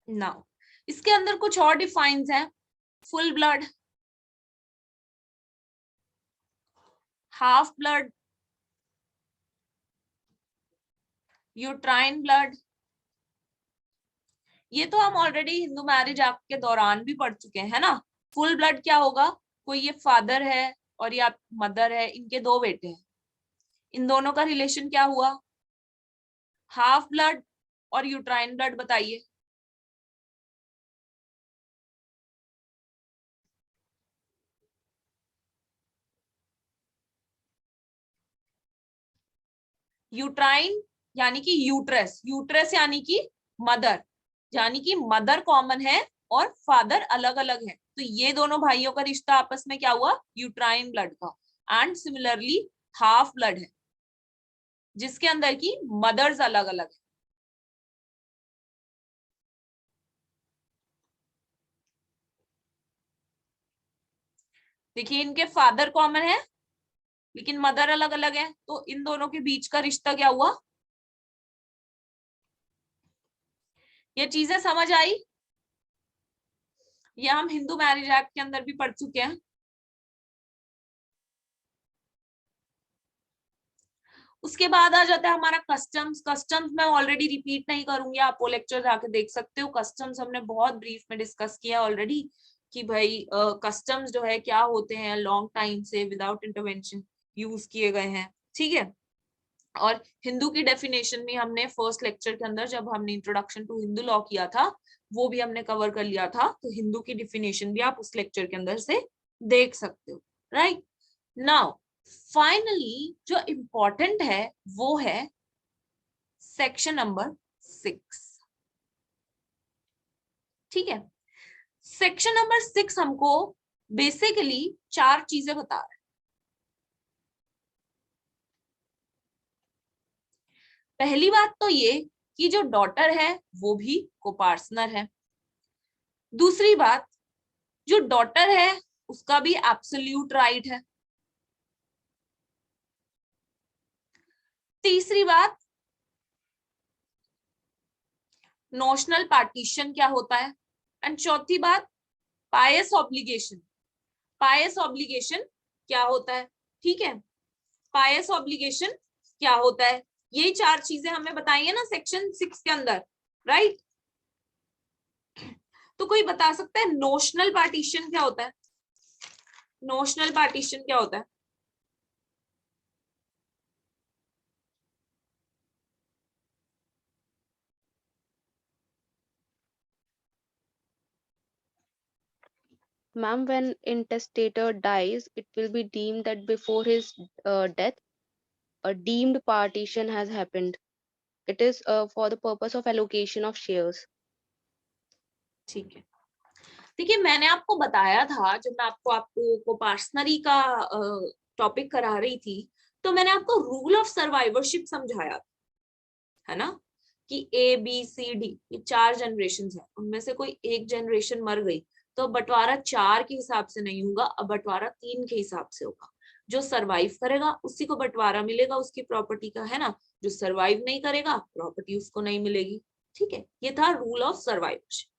नाउ इसके अंदर कुछ और डिफाइंस हैं, full blood, half blood, uterine blood, ये तो हम ऑलरेडी हिंदू मैरिज एक्ट के दौरान भी पढ़ चुके हैं, है ना। फुल ब्लड क्या होगा, कोई ये फादर है और ये मदर है, इनके 2 बेटे हैं, इन दोनों का रिलेशन क्या हुआ। हाफ ब्लड और यूट्राइन ब्लड बताइए। यूट्राइन यानी कि यूट्रस, यूट्रस यानी कि मदर, यानी कि मदर कॉमन है और फादर अलग अलग है, तो ये दोनों भाइयों का रिश्ता आपस में क्या हुआ, यूट्राइन ब्लड का। एंड सिमिलरली हाफ ब्लड है जिसके अंदर की मदर्स अलग अलग है। देखिए इनके फादर कॉमन है लेकिन मदर अलग अलग है, तो इन दोनों के बीच का रिश्ता क्या हुआ। ये चीजें समझ आई? ये हम हिंदू मैरिज एक्ट के अंदर भी पढ़ चुके हैं। उसके बाद आ जाता है हमारा कस्टम्स। कस्टम्स मैं ऑलरेडी रिपीट नहीं करूंगी, आप वो लेक्चर जाके देख सकते हो। कस्टम्स हमने बहुत ब्रीफ में डिस्कस किया ऑलरेडी कि भाई कस्टम्स जो है क्या होते हैं, लॉन्ग टाइम से विदाउट इंटरवेंशन यूज किए गए हैं, ठीक है। और हिंदू की डेफिनेशन भी हमने फर्स्ट लेक्चर के अंदर, जब हमने इंट्रोडक्शन टू हिंदू लॉ किया था, वो भी हमने कवर कर लिया था, तो हिंदू की डेफिनेशन भी आप उस लेक्चर के अंदर से देख सकते हो, राइट। नाउ फाइनली जो इंपॉर्टेंट है वो है सेक्शन नंबर 6, ठीक है। सेक्शन नंबर 6 हमको बेसिकली 4 चीजें बता रहा है। पहली बात तो ये कि जो डॉटर है वो भी कोपार्टनर है। दूसरी बात, जो डॉटर है उसका भी एब्सोल्यूट राइट है। तीसरी बात, नोशनल पार्टीशन क्या होता है। एंड चौथी बात, पायस ऑब्लिगेशन। पायस ऑब्लिगेशन क्या होता है, ठीक है। पायस ऑब्लिगेशन क्या होता है, यही 4 चीजें हमें बताई है ना सेक्शन 6 के अंदर, राइट। तो कोई बता सकता है नोशनल पार्टीशन क्या होता है? नोशनल पार्टीशन क्या होता है? Ma'am, when intestator dies, it will be deemed that before his death, a deemed partition has happened. It is for the purpose of allocation of shares. ठीक है, देखिए मैंने आपको बताया था, जब मैं आपको कोपार्सनरी का टॉपिक करा रही थी, तो मैंने आपको रूल ऑफ सर्वाइवरशिप समझाया, है ना, कि ABCD ये 4 जनरेशन है, उनमें से कोई एक जनरेशन मर गई तो बंटवारा 4 के हिसाब से नहीं होगा, अब बंटवारा 3 के हिसाब से होगा। जो सरवाइव करेगा उसी को बंटवारा मिलेगा उसकी प्रॉपर्टी का, है ना। जो सरवाइव नहीं करेगा प्रॉपर्टी उसको नहीं मिलेगी। ठीक है, ये था रूल ऑफ सर्वाइवरशिप,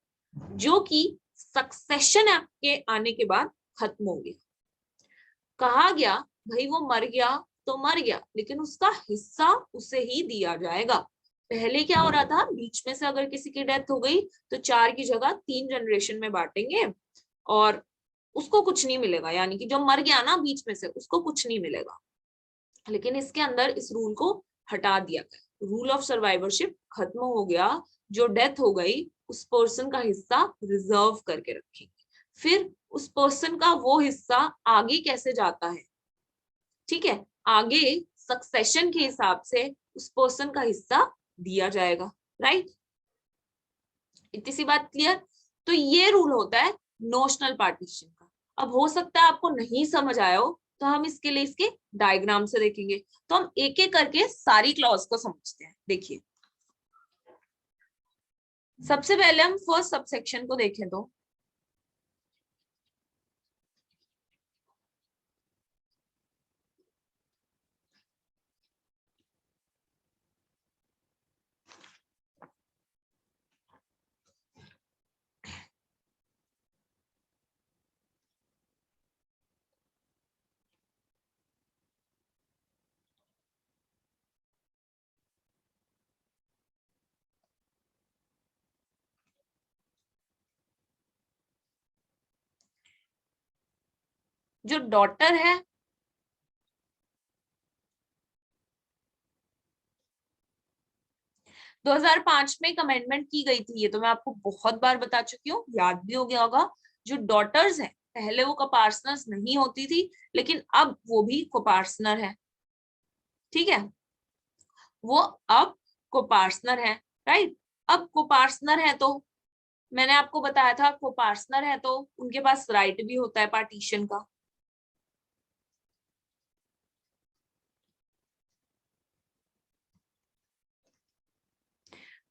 जो कि सक्सेशन एक्ट के आने के बाद खत्म हो गया। कहा गया भाई वो मर गया तो मर गया, लेकिन उसका हिस्सा उसे ही दिया जाएगा। पहले क्या हो रहा था, बीच में से अगर किसी की डेथ हो गई तो 4 की जगह 3 जनरेशन में बांटेंगे और उसको कुछ नहीं मिलेगा, यानी कि जो मर गया ना बीच में से उसको कुछ नहीं मिलेगा। लेकिन इसके अंदर इस रूल को हटा दिया गया, रूल ऑफ सर्वाइवरशिप खत्म हो गया। जो डेथ हो गई उस पर्सन का हिस्सा रिजर्व करके रखेंगे, फिर उस पर्सन का वो हिस्सा आगे कैसे जाता है, ठीक है, आगे सक्सेशन के हिसाब से उस पर्सन का हिस्सा दिया जाएगा। राइट, इतनी सी बात क्लियर। तो ये रूल होता है नोशनल पार्टीशन का। अब हो सकता है आपको नहीं समझ आया हो, तो हम इसके लिए इसके डायग्राम से देखेंगे। तो हम एक एक करके सारी क्लॉज को समझते हैं। देखिए, सबसे पहले हम फर्स्ट सबसेक्शन को देखें तो जो डॉटर है, दो 2005 में एक अमेंडमेंट की गई थी, ये तो मैं आपको बहुत बार बता चुकी हूँ, याद भी हो गया होगा। जो डॉटर्स हैं, पहले वो कोपार्टनर्स नहीं होती थी, लेकिन अब वो भी कोपार्टनर है। ठीक है, वो अब कोपार्टनर है। राइट, अब कोपार्टनर है तो मैंने आपको बताया था, कोपार्टनर है तो उनके पास राइट भी होता है पार्टीशन का।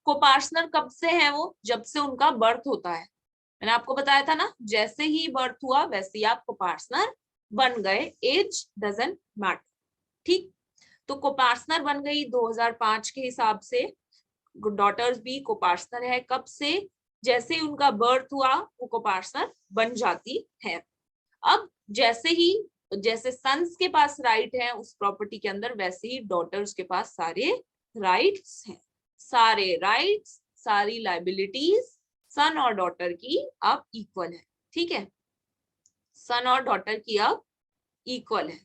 कोपार्टनर कब से है वो, जब से उनका बर्थ होता है। मैंने आपको बताया था ना, जैसे ही बर्थ हुआ वैसे ही आप कोपार्टनर बन गए, एज डजंट मैटर। ठीक, तो कोपार्टनर बन गई 2005 के हिसाब से। डॉटर्स भी कोपार्टनर है कब से, जैसे ही उनका बर्थ हुआ वो कोपार्टनर बन जाती है। अब जैसे सन्स के पास राइट है उस प्रॉपर्टी के अंदर, वैसे ही डॉटर्स के पास सारे राइट्स हैं। सारे राइट्स, सारी लाइबिलिटीज सन और डॉटर की अब इक्वल है। ठीक है, सन और डॉटर की अब इक्वल है।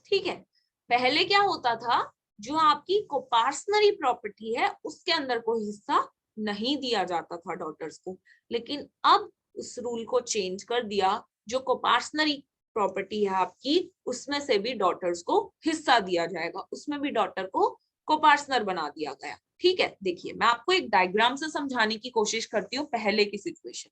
ठीक है, पहले क्या होता था, जो आपकी कोपार्टनरी प्रॉपर्टी है उसके अंदर कोई हिस्सा नहीं दिया जाता था डॉटर्स को, लेकिन अब उस रूल को चेंज कर दिया। जो कोपार्टनरी प्रॉपर्टी है आपकी, उसमें से भी डॉटर्स को हिस्सा दिया जाएगा, उसमें भी डॉटर को कोपार्टनर बना दिया गया। ठीक है, देखिए मैं आपको एक डायग्राम से समझाने की कोशिश करती हूँ पहले की सिचुएशन।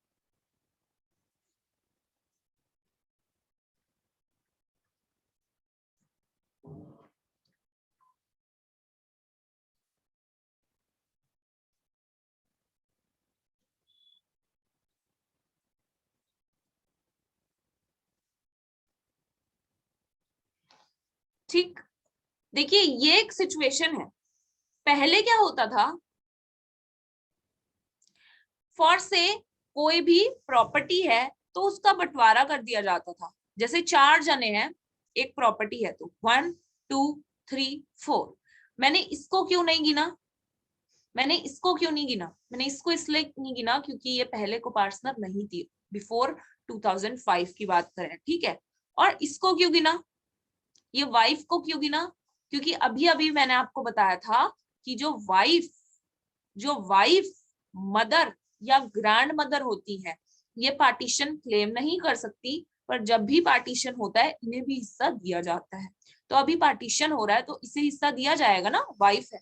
ठीक, देखिए ये एक सिचुएशन है। पहले क्या होता था, फॉर से कोई भी प्रॉपर्टी है तो उसका बंटवारा कर दिया जाता था। जैसे 4 जने हैं, एक प्रॉपर्टी है तो 1 2 3 4। मैंने इसको क्यों नहीं गिना, मैंने इसको इसलिए नहीं गिना क्योंकि ये पहले को पार्टनर नहीं थी, बिफोर 2005 की बात करें। ठीक है, और इसको क्यों गिना, ये वाइफ को क्यों गिना, क्योंकि अभी अभी मैंने आपको बताया था कि जो वाइफ मदर या ग्रैंड मदर होती है, ये पार्टीशन क्लेम नहीं कर सकती, पर जब भी पार्टीशन होता है इन्हें भी हिस्सा दिया जाता है। तो अभी पार्टीशन हो रहा है तो इसे हिस्सा दिया जाएगा ना, वाइफ है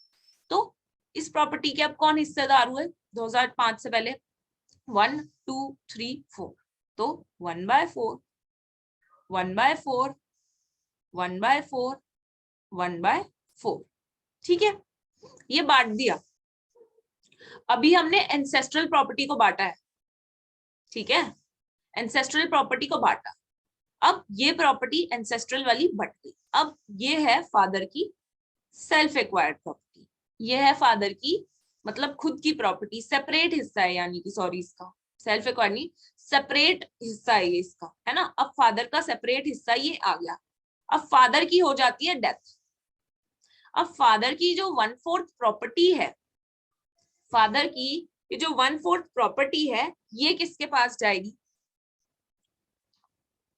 तो। इस प्रॉपर्टी के अब कौन हिस्सेदार हुए 2005 से पहले, 1 2 3 4, तो 1/4 1/4 1/4 1/4। ठीक है, ये बांट दिया। अभी हमने एंसेस्ट्रल प्रॉपर्टी को बांटा है, ठीक है, एंसेस्ट्रल प्रॉपर्टी को बांटा। अब ये प्रॉपर्टी एंसेस्ट्रल वाली बट गई। अब ये है फादर की सेल्फ एक्वायर्ड प्रॉपर्टी, ये है फादर की मतलब खुद की प्रॉपर्टी, सेपरेट हिस्सा है, यानी कि सॉरी इसका सेल्फ एक्वायर्ड नहीं, सेपरेट हिस्सा है ये इसका, है ना। अब फादर का सेपरेट हिस्सा ये आ गया। अब फादर की हो जाती है डेथ। अब फादर की जो 1/4 प्रॉपर्टी है, फादर की ये जो 1/4 प्रॉपर्टी है, ये किसके पास जाएगी,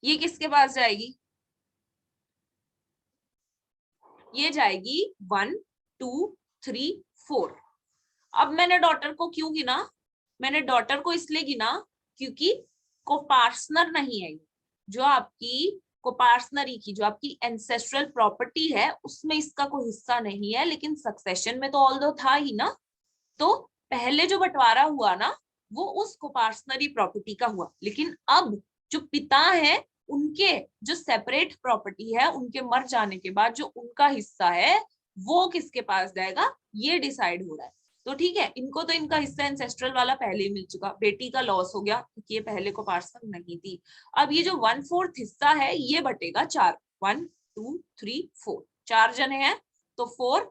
ये किसके पास जाएगी, ये जाएगी 1 2 3 4। अब मैंने डॉटर को क्यों गिना, मैंने डॉटर को इसलिए गिना क्योंकि कोपार्टनर नहीं है, जो आपकी कोपार्टनरी की जो आपकी एंसेस्ट्रल प्रॉपर्टी है उसमें इसका कोई हिस्सा नहीं है, लेकिन सक्सेशन में तो ऑल्दो था ही ना। तो पहले जो बंटवारा हुआ ना वो उस कोपार्टनरी प्रॉपर्टी का हुआ, लेकिन अब जो पिता है उनके जो सेपरेट प्रॉपर्टी है, उनके मर जाने के बाद जो उनका हिस्सा है वो किसके पास जाएगा, ये डिसाइड हो रहा है। तो ठीक है, इनको तो इनका हिस्सा एंसेस्ट्रल वाला पहले ही मिल चुका, बेटी का लॉस हो गया क्योंकि ये पहले को पार्सन नहीं थी। अब ये जो 1/4 हिस्सा है ये बटेगा 4, 1 2 3 4, 4 जने हैं तो 4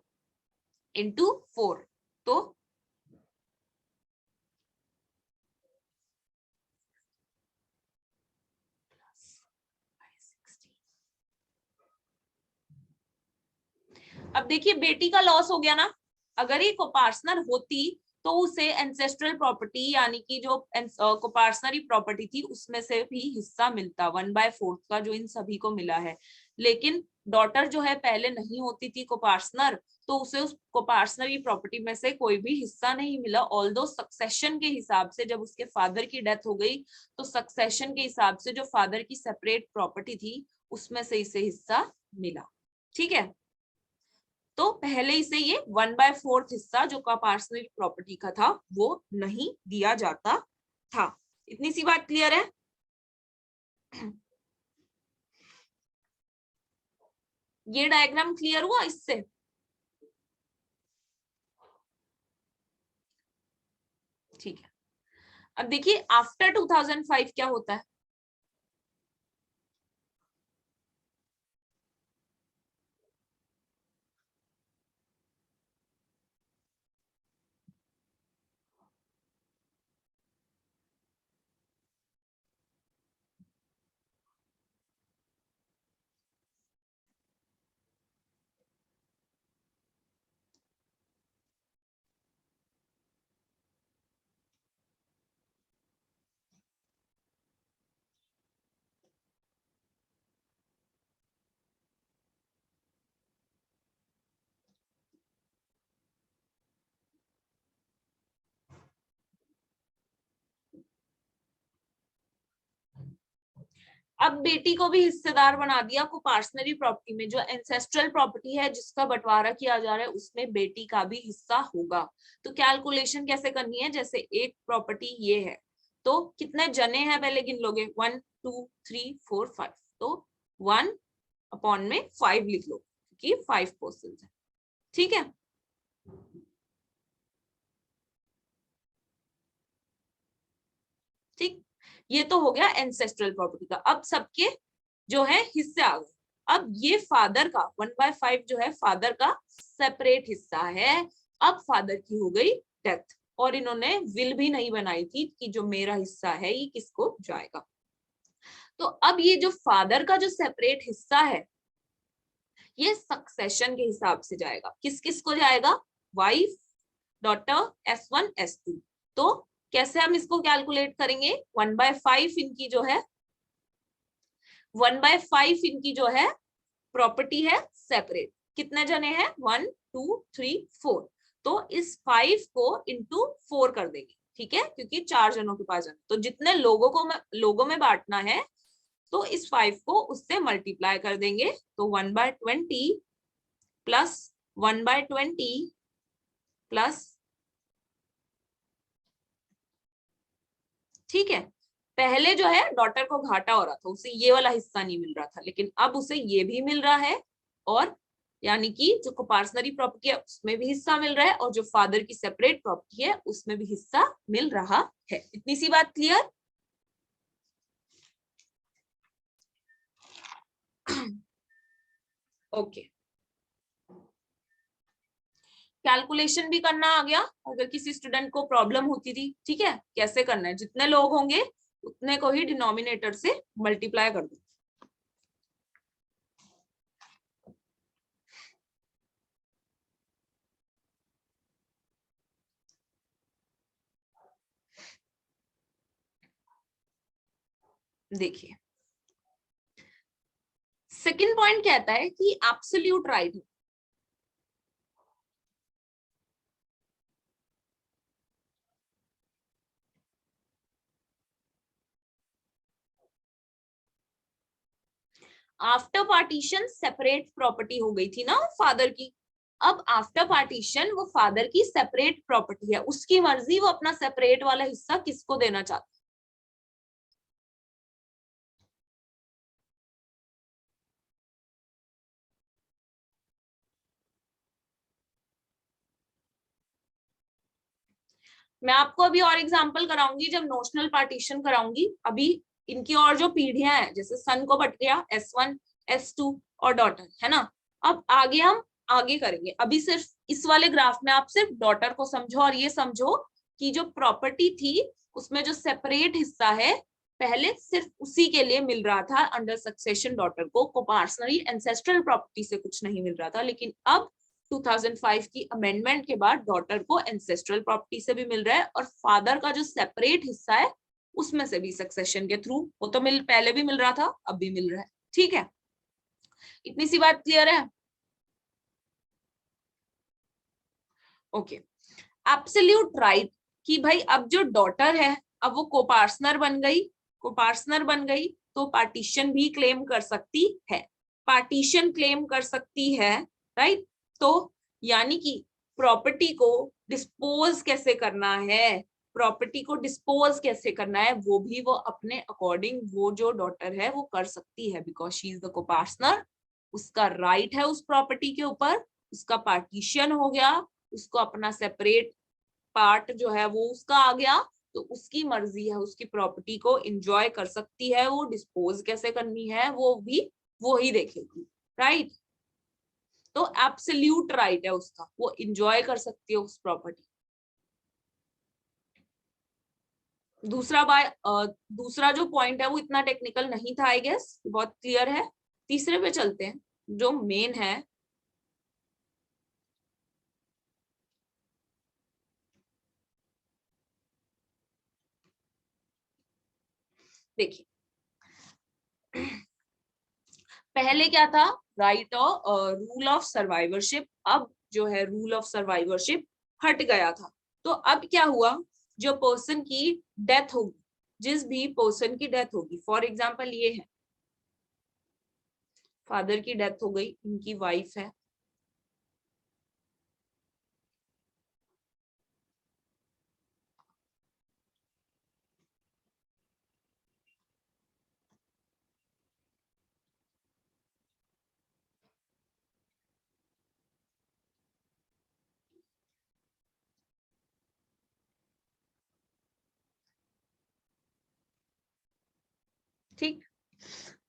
इंटू 4, तो अब देखिए बेटी का लॉस हो गया ना, अगर ये कोपार्टनर होती तो उसे एंसेस्ट्रल प्रॉपर्टी यानी कि जो कोपार्टनरी प्रॉपर्टी थी उसमें से भी हिस्सा मिलता 1/4 का, जो इन सभी को मिला है। लेकिन डॉटर जो है पहले नहीं होती थी कोपार्टनर, तो उसे उस कोपार्टनरी प्रॉपर्टी में से कोई भी हिस्सा नहीं मिला। ऑल्दो सक्सेशन के हिसाब से जब उसके फादर की डेथ हो गई तो सक्सेशन के हिसाब से जो फादर की सेपरेट प्रॉपर्टी थी उसमें से इसे हिस्सा मिला, ठीक है। तो पहले इसे ये 1/4 हिस्सा जो का पार्सनल प्रॉपर्टी का था वो नहीं दिया जाता था। इतनी सी बात क्लियर है। ये डायग्राम क्लियर हुआ इससे, ठीक है। अब देखिए आफ्टर 2005 क्या होता है, अब बेटी को भी हिस्सेदार बना दिया को पार्सनरी प्रॉपर्टी में, जो एंसेस्ट्रल प्रॉपर्टी है जिसका बंटवारा किया जा रहा है उसमें बेटी का भी हिस्सा होगा। तो कैलकुलेशन कैसे करनी है, जैसे एक प्रॉपर्टी ये है तो कितने जने हैं पहले गिन लोगे, 1 2 3 4 5, तो 1/5 लिख लो क्योंकि 5 पर्सन है, ठीक है। ठीक, ये तो हो गया एंसेस्ट्रल प्रॉपर्टी का। अब सबके जो है हिस्से आ गए। अब ये फादर का 1/5 जो है फादर का सेपरेट हिस्सा है। अब फादर की हो गई डेथ और इन्होंने विल भी नहीं बनाई थी कि जो मेरा हिस्सा है ये किसको जाएगा। तो अब ये जो फादर का जो सेपरेट हिस्सा है ये सक्सेशन के हिसाब से जाएगा, किस किस को जाएगा, वाइफ, डॉटर, S1 S2। तो कैसे हम इसको कैलकुलेट करेंगे, 1/5 इनकी जो है 1/5 इनकी जो है प्रॉपर्टी है सेपरेट, कितने जने हैं 1 2 3 4, तो इस 5 को इंटू 4 कर देंगे, ठीक है, क्योंकि 4 जनों के पास जाना, तो जितने लोगों में बांटना है तो इस 5 को उससे मल्टीप्लाई कर देंगे, तो 1/20 प्लस 1/20 प्लस, ठीक है। पहले जो है डॉटर को घाटा हो रहा था, उसे ये वाला हिस्सा नहीं मिल रहा था, लेकिन अब उसे ये भी मिल रहा है और यानी कि जो कोपार्सनरी प्रॉपर्टी है उसमें भी हिस्सा मिल रहा है और जो फादर की सेपरेट प्रॉपर्टी है उसमें भी हिस्सा मिल रहा है। इतनी सी बात क्लियर? ओके, कैलकुलेशन भी करना आ गया। अगर किसी स्टूडेंट को प्रॉब्लम होती थी, ठीक है, कैसे करना है, जितने लोग होंगे उतने को ही डिनोमिनेटर से मल्टीप्लाई कर दो। देखिए, सेकंड पॉइंट कहता है कि एब्सोल्यूट राइट है। आफ्टर पार्टीशन सेपरेट प्रॉपर्टी हो गई थी ना फादर की। अब आफ्टर पार्टीशन वो फादर की सेपरेट प्रॉपर्टी है, उसकी मर्जी वो अपना सेपरेट वाला हिस्सा किसको देना चाहता है। मैं आपको अभी और एग्जांपल कराऊंगी जब नोशनल पार्टीशन कराऊंगी। अभी इनकी और जो पीढ़ियां हैं, जैसे सन को बट गया S1 S2 और डॉटर, है ना। अब आगे हम आगे करेंगे। अभी सिर्फ इस वाले ग्राफ में आप सिर्फ डॉटर को समझो और ये समझो कि जो प्रॉपर्टी थी उसमें जो सेपरेट हिस्सा है पहले सिर्फ उसी के लिए मिल रहा था अंडर सक्सेशन डॉटर को, कोपार्सनरी एंसेस्ट्रल प्रॉपर्टी से कुछ नहीं मिल रहा था। लेकिन अब 2005 की अमेंडमेंट के बाद डॉटर को एंसेस्ट्रल प्रॉपर्टी से भी मिल रहा है और फादर का जो सेपरेट हिस्सा है उसमें से भी सक्सेशन के थ्रू। वो तो पहले भी मिल रहा था, अब भी मिल रहा है। ठीक है, इतनी सी बात क्लियर है? ओके, एब्सोल्यूट राइट कि भाई अब जो डॉटर है अब वो कोपार्टनर बन गई, कोपार्टनर बन गई तो पार्टीशन भी क्लेम कर सकती है, पार्टीशन क्लेम कर सकती है, राइट। तो यानी कि प्रॉपर्टी को डिस्पोज कैसे करना है, प्रॉपर्टी को डिस्पोज कैसे करना है वो भी वो अपने अकॉर्डिंग वो जो डॉटर है वो कर सकती है, बिकॉज शी इज द कोपार्टनर। उसका राइट है उस प्रॉपर्टी के ऊपर, उसका पार्टीशन हो गया, उसको अपना सेपरेट पार्ट जो है वो उसका आ गया, तो उसकी मर्जी है, उसकी प्रॉपर्टी को एंजॉय कर सकती है। वो डिस्पोज कैसे करनी है वो भी वो ही देखेगी, राइट। तो एब्सोल्यूट राइट है उसका, वो एंजॉय कर सकती है उस प्रॉपर्टी। दूसरा जो पॉइंट है वो इतना टेक्निकल नहीं था, आई गेस बहुत क्लियर है। तीसरे पे चलते हैं जो मेन है। देखिए, पहले क्या था, राइट और रूल ऑफ सर्वाइवरशिप। अब जो है रूल ऑफ सर्वाइवरशिप हट गया था। तो अब क्या हुआ, जो पर्सन की डेथ होगी, जिस भी पर्सन की डेथ होगी, फॉर एग्जांपल ये है फादर की डेथ हो गई, इनकी वाइफ है, ठीक।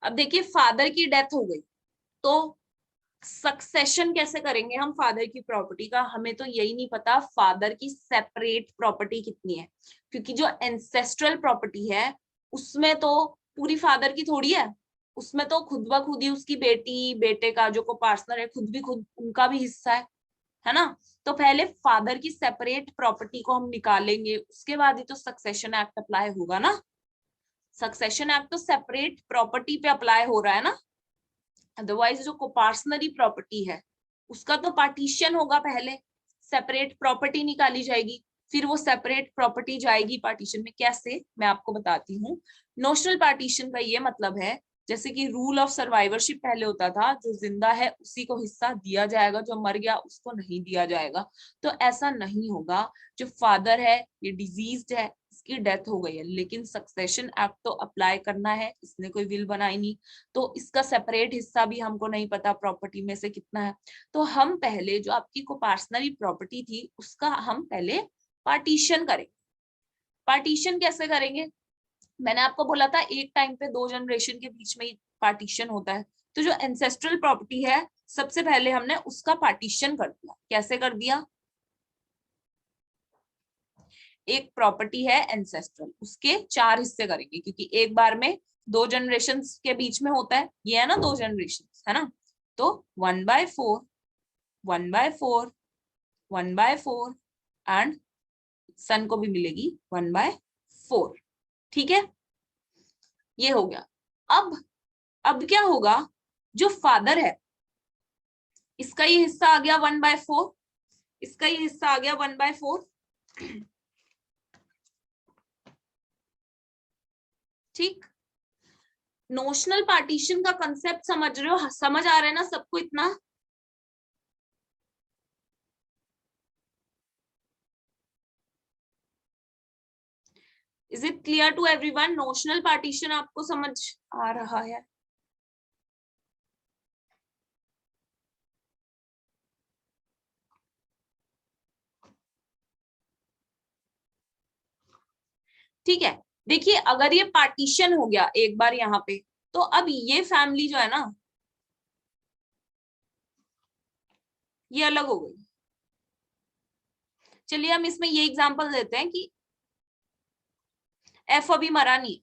अब देखिए फादर की डेथ हो गई तो सक्सेशन कैसे करेंगे हम फादर की प्रॉपर्टी का, हमें तो यही नहीं पता फादर की सेपरेट प्रॉपर्टी कितनी है, क्योंकि जो एंसेस्ट्रल प्रॉपर्टी है उसमें तो पूरी फादर की थोड़ी है, उसमें तो खुद ब खुद ही उसकी बेटी बेटे का जो को पार्टनर है खुद भी खुद उनका भी हिस्सा है ना। तो पहले फादर की सेपरेट प्रॉपर्टी को हम निकालेंगे, उसके बाद ही तो सक्सेशन एक्ट अप्लाई होगा ना। सक्सेशन एक्ट तो सेपरेट प्रॉपर्टी पे अप्लाई हो रहा है ना, अदरवाइज जो कोपार्सनरी प्रॉपर्टी है उसका तो पार्टीशन होगा, पहले सेपरेट प्रॉपर्टी निकाली जाएगी, फिर वो सेपरेट प्रॉपर्टी जाएगी पार्टीशन में। कैसे, मैं आपको बताती हूँ। नोशनल पार्टीशन का ये मतलब है जैसे कि रूल ऑफ सर्वाइवरशिप पहले होता था, जो जिंदा है उसी को हिस्सा दिया जाएगा, जो मर गया उसको नहीं दिया जाएगा। तो ऐसा नहीं होगा, जो फादर है ये डिजीज्ड है, इसकी डेथ हो गई है, लेकिन सक्सेशन एक्ट तो अप्लाई करना है, इसने कोई विल बनाई नहीं, तो इसका सेपरेट हिस्सा भी हमको नहीं पता प्रॉपर्टी में से कितना है। तो हम पहले जो आपकी को पर्सनली प्रॉपर्टी थी उसका हम पहले पार्टीशन करेंगे। पार्टीशन कैसे करेंगे? मैंने आपको बोला था एक टाइम पे 2 जनरेशन के बीच में ही पार्टीशन होता है। तो जो एंसेस्ट्रल प्रॉपर्टी है सबसे पहले हमने उसका पार्टीशन कर दिया। कैसे कर दिया? एक प्रॉपर्टी है एंसेस्ट्रल, उसके 4 हिस्से करेंगे, क्योंकि एक बार में 2 जनरेशन के बीच में होता है, ये है ना 2 जनरेशन, है ना। तो 1/4, 1/4, 1/4 एंड सन को भी मिलेगी 1/4। ठीक है, ये हो गया। अब क्या होगा? जो फादर है इसका ये हिस्सा आ गया 1/4, इसका ये हिस्सा आ गया 1/4। ठीक, नोशनल पार्टीशन का कंसेप्ट समझ रहे हो? समझ आ रहा है ना सबको इतना? Is it clear to everyone? Notional partition आपको समझ आ रहा है? ठीक है, देखिए अगर ये पार्टीशन हो गया एक बार यहाँ पे, तो अब ये फैमिली जो है ना ये अलग हो गई। चलिए हम इसमें ये एग्जांपल देते हैं कि एफ अभी मरा नहीं,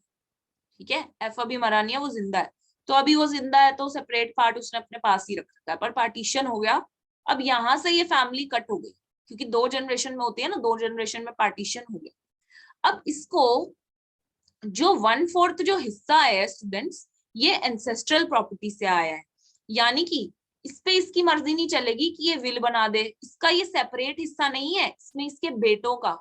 ठीक है, एफ अभी मरा नहीं है, वो जिंदा है। तो अभी वो जिंदा है तो सेपरेट पार्ट उसने अपने पास ही रख रखा है, पर पार्टीशन हो गया। अब यहां से ये फैमिली कट हो गई, क्योंकि 2 जनरेशन में होती है ना, 2 जनरेशन में पार्टीशन हो गया। अब इसको जो 1/4 जो हिस्सा है स्टूडेंट्स, ये एंसेस्ट्रल प्रॉपर्टी से आया है, यानी कि इस पे इसकी मर्जी नहीं चलेगी कि ये विल बना दे। इसका ये सेपरेट हिस्सा नहीं है, इसमें इसके बेटों का,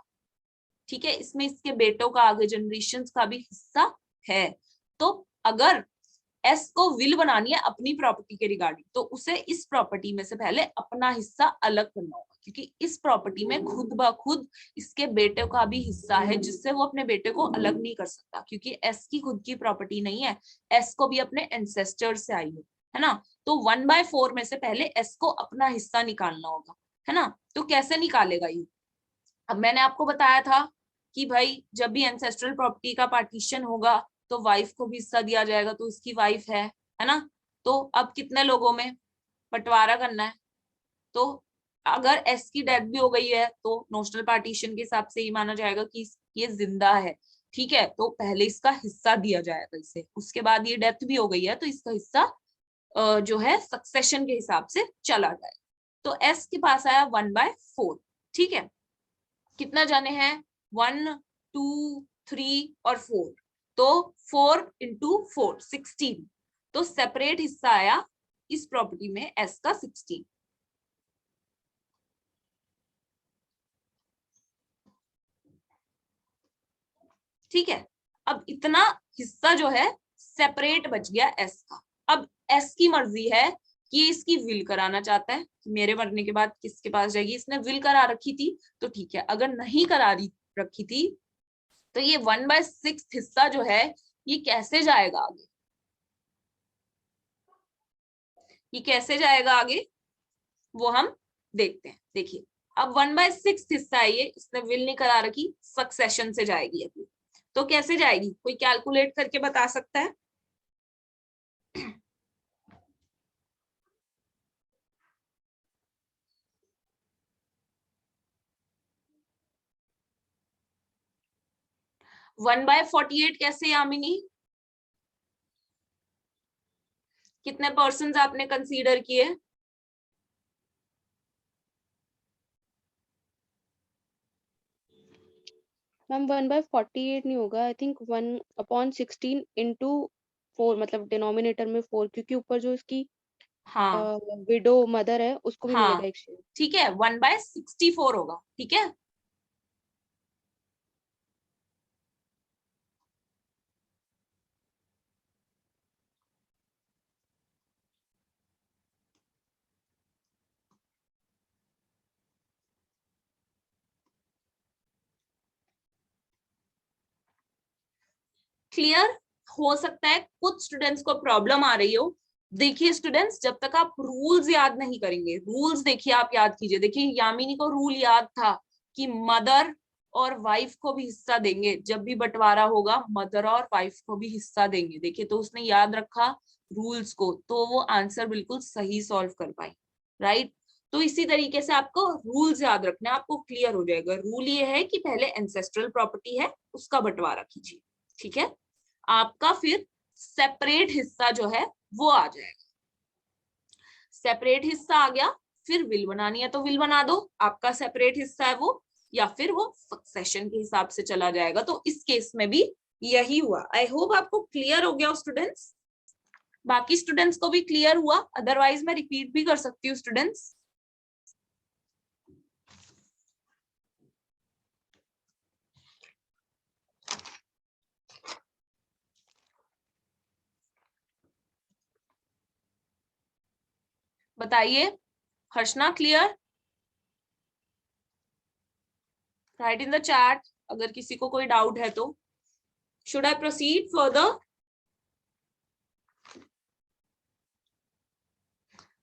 ठीक है, इसमें इसके बेटों का, आगे जनरेशन का भी हिस्सा है। तो अगर एस को विल बनानी है अपनी प्रॉपर्टी के रिगार्डिंग, तो उसे इस प्रॉपर्टी में से पहले अपना हिस्सा अलग करना होगा, क्योंकि इस प्रॉपर्टी में खुद ब खुद इसके बेटे का भी हिस्सा है, जिससे वो अपने बेटे को अलग नहीं कर सकता, क्योंकि एस की खुद की प्रॉपर्टी नहीं है, एस को भी अपने एंसेस्टर से आई है ना। तो 1/4 में से पहले एस को अपना हिस्सा निकालना होगा, है ना। तो कैसे निकालेगा ये? अब मैंने आपको बताया था कि भाई जब भी एंसेस्ट्रल प्रॉपर्टी का पार्टीशन होगा तो वाइफ को भी हिस्सा दिया जाएगा, तो उसकी वाइफ है ना। तो अब कितने लोगों में बंटवारा करना है? तो अगर एस की डेथ भी हो गई है तो नोशनल पार्टीशन के हिसाब से ये माना जाएगा कि ये जिंदा है, ठीक है, तो पहले इसका हिस्सा दिया जाएगा इसे, उसके बाद ये डेथ भी हो गई है तो इसका हिस्सा जो है सक्सेशन के हिसाब से चला जाएगा। तो एस के पास आया 1/4, ठीक है। कितना जाने हैं? 1, 2, 3 और 4, तो 4 × 4 16। तो सेपरेट हिस्सा आया इस प्रॉपर्टी में एस का 16। ठीक है, अब इतना हिस्सा जो है सेपरेट बच गया एस का। अब एस की मर्जी है कि इसकी विल कराना चाहता है कि मेरे मरने के बाद किसके पास जाएगी। इसने विल करा रखी थी तो ठीक है, अगर नहीं करा रखी थी तो ये 1/6 हिस्सा जो है ये कैसे जाएगा आगे? ये कैसे जाएगा आगे वो हम देखते हैं। देखिए अब 1/6 हिस्सा है ये, इसने विल नहीं करा रखी, सक्सेशन से जाएगी अभी। तो कैसे जाएगी? कोई कैलकुलेट करके बता सकता है? 1/48 कैसे यामिनी? कितने पर्सन आपने कंसीडर किए? मैम 1/48 नहीं होगा, आई थिंक 1/16 इंटू 4, मतलब डिनोमिनेटर में 4, क्योंकि ऊपर जो इसकी हाँ विडो मदर है उसको भी हाँ मिलेगा एक शेयर। ठीक है, 1/64 होगा, ठीक है। क्लियर? हो सकता है कुछ स्टूडेंट्स को प्रॉब्लम आ रही हो। देखिए स्टूडेंट्स, जब तक आप रूल्स याद नहीं करेंगे, रूल्स देखिए आप याद कीजिए। देखिए यामिनी को रूल याद था कि मदर और वाइफ को भी हिस्सा देंगे, जब भी बंटवारा होगा मदर और वाइफ को भी हिस्सा देंगे। देखिए तो उसने याद रखा रूल्स को, तो वो आंसर बिल्कुल सही सॉल्व कर पाई, राइट। तो इसी तरीके से आपको रूल्स याद रखना है, आपको क्लियर हो जाएगा। रूल ये है कि पहले एंसेस्ट्रल प्रॉपर्टी है उसका बंटवारा कीजिए, ठीक है। आपका फिर सेपरेट हिस्सा जो है वो आ जाएगा। सेपरेट हिस्सा आ गया, फिर विल बनानी है तो विल बना दो, आपका सेपरेट हिस्सा है वो, या फिर वो सक्सेशन के हिसाब से चला जाएगा। तो इस केस में भी यही हुआ। आई होप आपको क्लियर हो गया स्टूडेंट्स। बाकी स्टूडेंट्स को भी क्लियर हुआ, अदरवाइज मैं रिपीट भी कर सकती हूँ स्टूडेंट्स। बताइए, Harshna clear? Right in the chat अगर किसी को कोई डाउट है तो। Should I proceed further?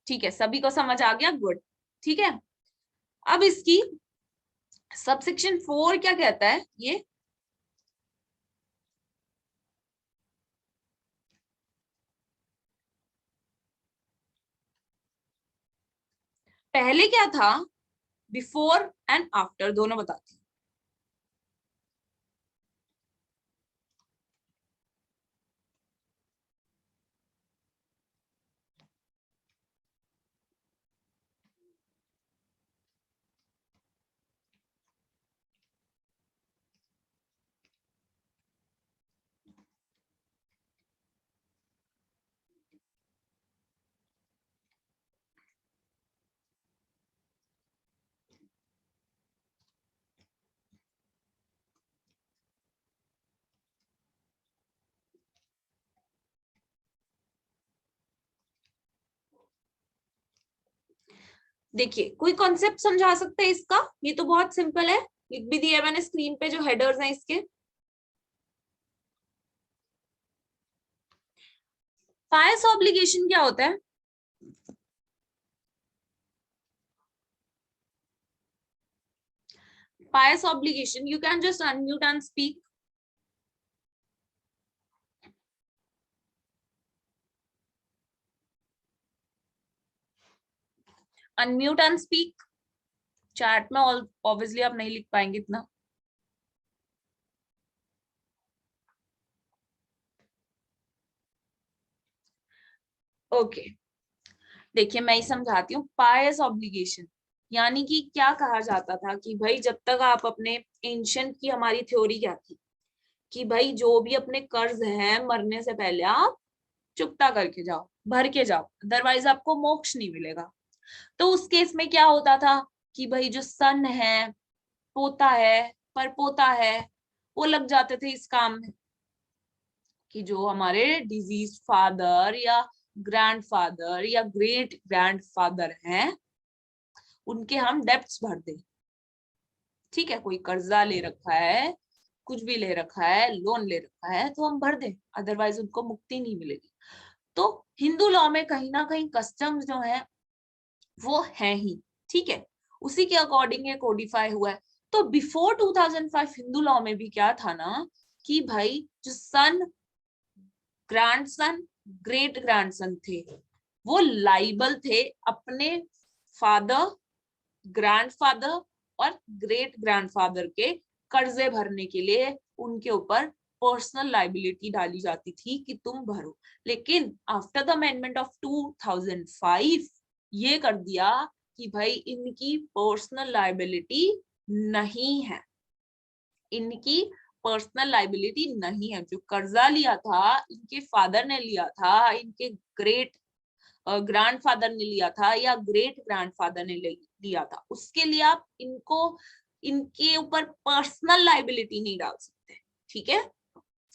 ठीक है, सभी को समझ आ गया, गुड। ठीक है, अब इसकी सबसेक्शन 4 क्या कहता है ये? पहले क्या था, बिफोर एंड आफ्टर दोनों बताती हूँ। देखिए कोई कॉन्सेप्ट समझा सकते हैं इसका? ये तो बहुत सिंपल है, लिख भी दिया मैंने स्क्रीन पे जो हेडर्स हैं इसके। पायस ऑब्लिगेशन क्या होता है? Pious obligation, you can just unmute and speak. Unmute and speak. Chat में ऑब्वियसली आप नहीं लिख पाएंगे इतना। ओके, देखिए मैं ही समझाती हूँ। पायस ऑब्लिगेशन यानी कि क्या कहा जाता था कि भाई जब तक आप अपने एंशिएंट की, हमारी थ्योरी क्या थी कि भाई जो भी अपने कर्ज हैं मरने से पहले आप चुकता करके जाओ, भर के जाओ, अदरवाइज आपको मोक्ष नहीं मिलेगा। तो उस केस में क्या होता था कि भाई जो सन है, पोता है, पर पोता है, वो लग जाते थे इस काम में कि जो हमारे डिजीज फादर या ग्रैंडफादर या ग्रेट ग्रैंडफादर हैं उनके हम डेब्ट्स भर दें। ठीक है, कोई कर्जा ले रखा है, कुछ भी ले रखा है, लोन ले रखा है, तो हम भर दें, अदरवाइज उनको मुक्ति नहीं मिलेगी। तो हिंदू लॉ में कहीं ना कहीं कस्टम्स जो है वो है ही, ठीक है, उसी के अकॉर्डिंग ये कोडिफाई हुआ है। तो बिफोर 2005 हिंदू लॉ में भी क्या था ना कि भाई जो सन, ग्रैंडसन, ग्रेट ग्रैंडसन थे वो लाइबल थे अपने फादर, ग्रैंडफादर और ग्रेट ग्रैंडफादर के कर्जे भरने के लिए उनके ऊपर पर्सनल लाइबिलिटी डाली जाती थी कि तुम भरो। लेकिन आफ्टर द अमेंडमेंट ऑफ 2005 ये कर दिया कि भाई इनकी पर्सनल लाइबिलिटी नहीं है, इनकी पर्सनल लाइबिलिटी नहीं है। जो कर्जा लिया था इनके फादर ने लिया था, इनके ग्रेट ग्रैंडफादर ने लिया था या ग्रेट ग्रैंडफादर ने लिया था, उसके लिए आप इनको, इनके ऊपर पर्सनल लाइबिलिटी नहीं डाल सकते। ठीक है,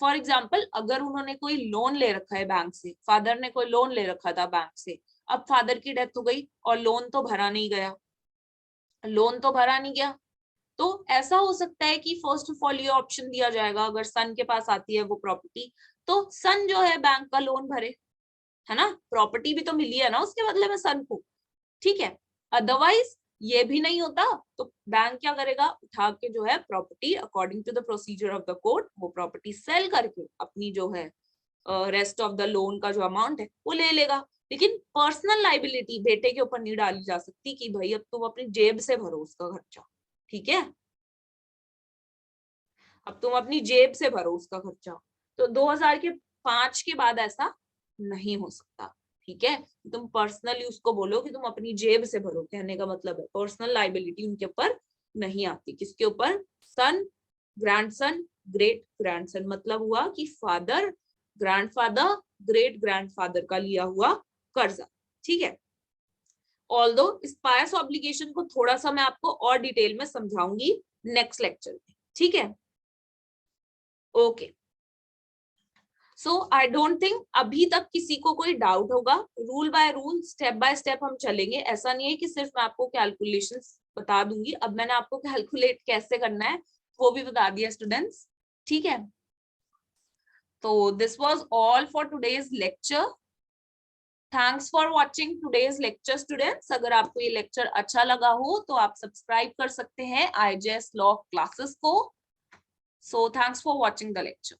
फॉर एग्जाम्पल अगर उन्होंने कोई लोन ले रखा है बैंक से, फादर ने कोई लोन ले रखा था बैंक से, अब फादर की डेथ हो गई और लोन तो भरा नहीं गया, लोन तो भरा नहीं गया, तो ऐसा हो सकता है कि फर्स्ट ऑफ ऑल ये ऑप्शन दिया जाएगा, अगर सन के पास आती है वो प्रॉपर्टी, तो सन जो है बैंक का लोन भरे, है ना, प्रॉपर्टी भी तो मिली है ना उसके बदले में सन को, ठीक है। अदरवाइज ये भी नहीं होता तो बैंक क्या करेगा, उठा के जो है property according to the procedure of the court वो प्रॉपर्टी सेल करके अपनी जो है रेस्ट ऑफ द लोन का जो अमाउंट है वो ले लेगा। लेकिन पर्सनल लाइबिलिटी बेटे के ऊपर नहीं डाली जा सकती कि भाई अब तुम अपनी जेब से भरो उसका खर्चा, ठीक है, अब तुम अपनी जेब से भरो उसका खर्चा। तो 2005 के बाद ऐसा नहीं हो सकता, ठीक है। तुम पर्सनली उसको बोलो कि तुम अपनी जेब से भरो, कहने का मतलब है पर्सनल लाइबिलिटी उनके ऊपर नहीं आती। किसके ऊपर, सन, ग्रैंडसन, ग्रेट ग्रैंडसन, मतलब हुआ कि फादर, ग्रैंडफादर, ग्रेट ग्रैंडफादर का लिया हुआ कर्जा, ठीक है। ऑल्दो इस पायस ऑब्लिगेशन को थोड़ा सा मैं आपको और डिटेल में समझाऊंगी नेक्स्ट लेक्चर में, ठीक है। Okay, so I don't think अभी तक किसी को कोई डाउट होगा। Rule by rule, step by step हम चलेंगे। ऐसा नहीं है कि सिर्फ मैं आपको कैलकुलेशंस बता दूंगी, अब मैंने आपको कैलकुलेट कैसे करना है वो भी बता दिया स्टूडेंट्स, ठीक है। तो this was all for today's lecture. Thanks for watching today's lecture students. अगर आपको ये लेक्चर अच्छा लगा हो तो आप सब्सक्राइब कर सकते हैं IJS लॉ क्लासेस को। So thanks for watching the lecture.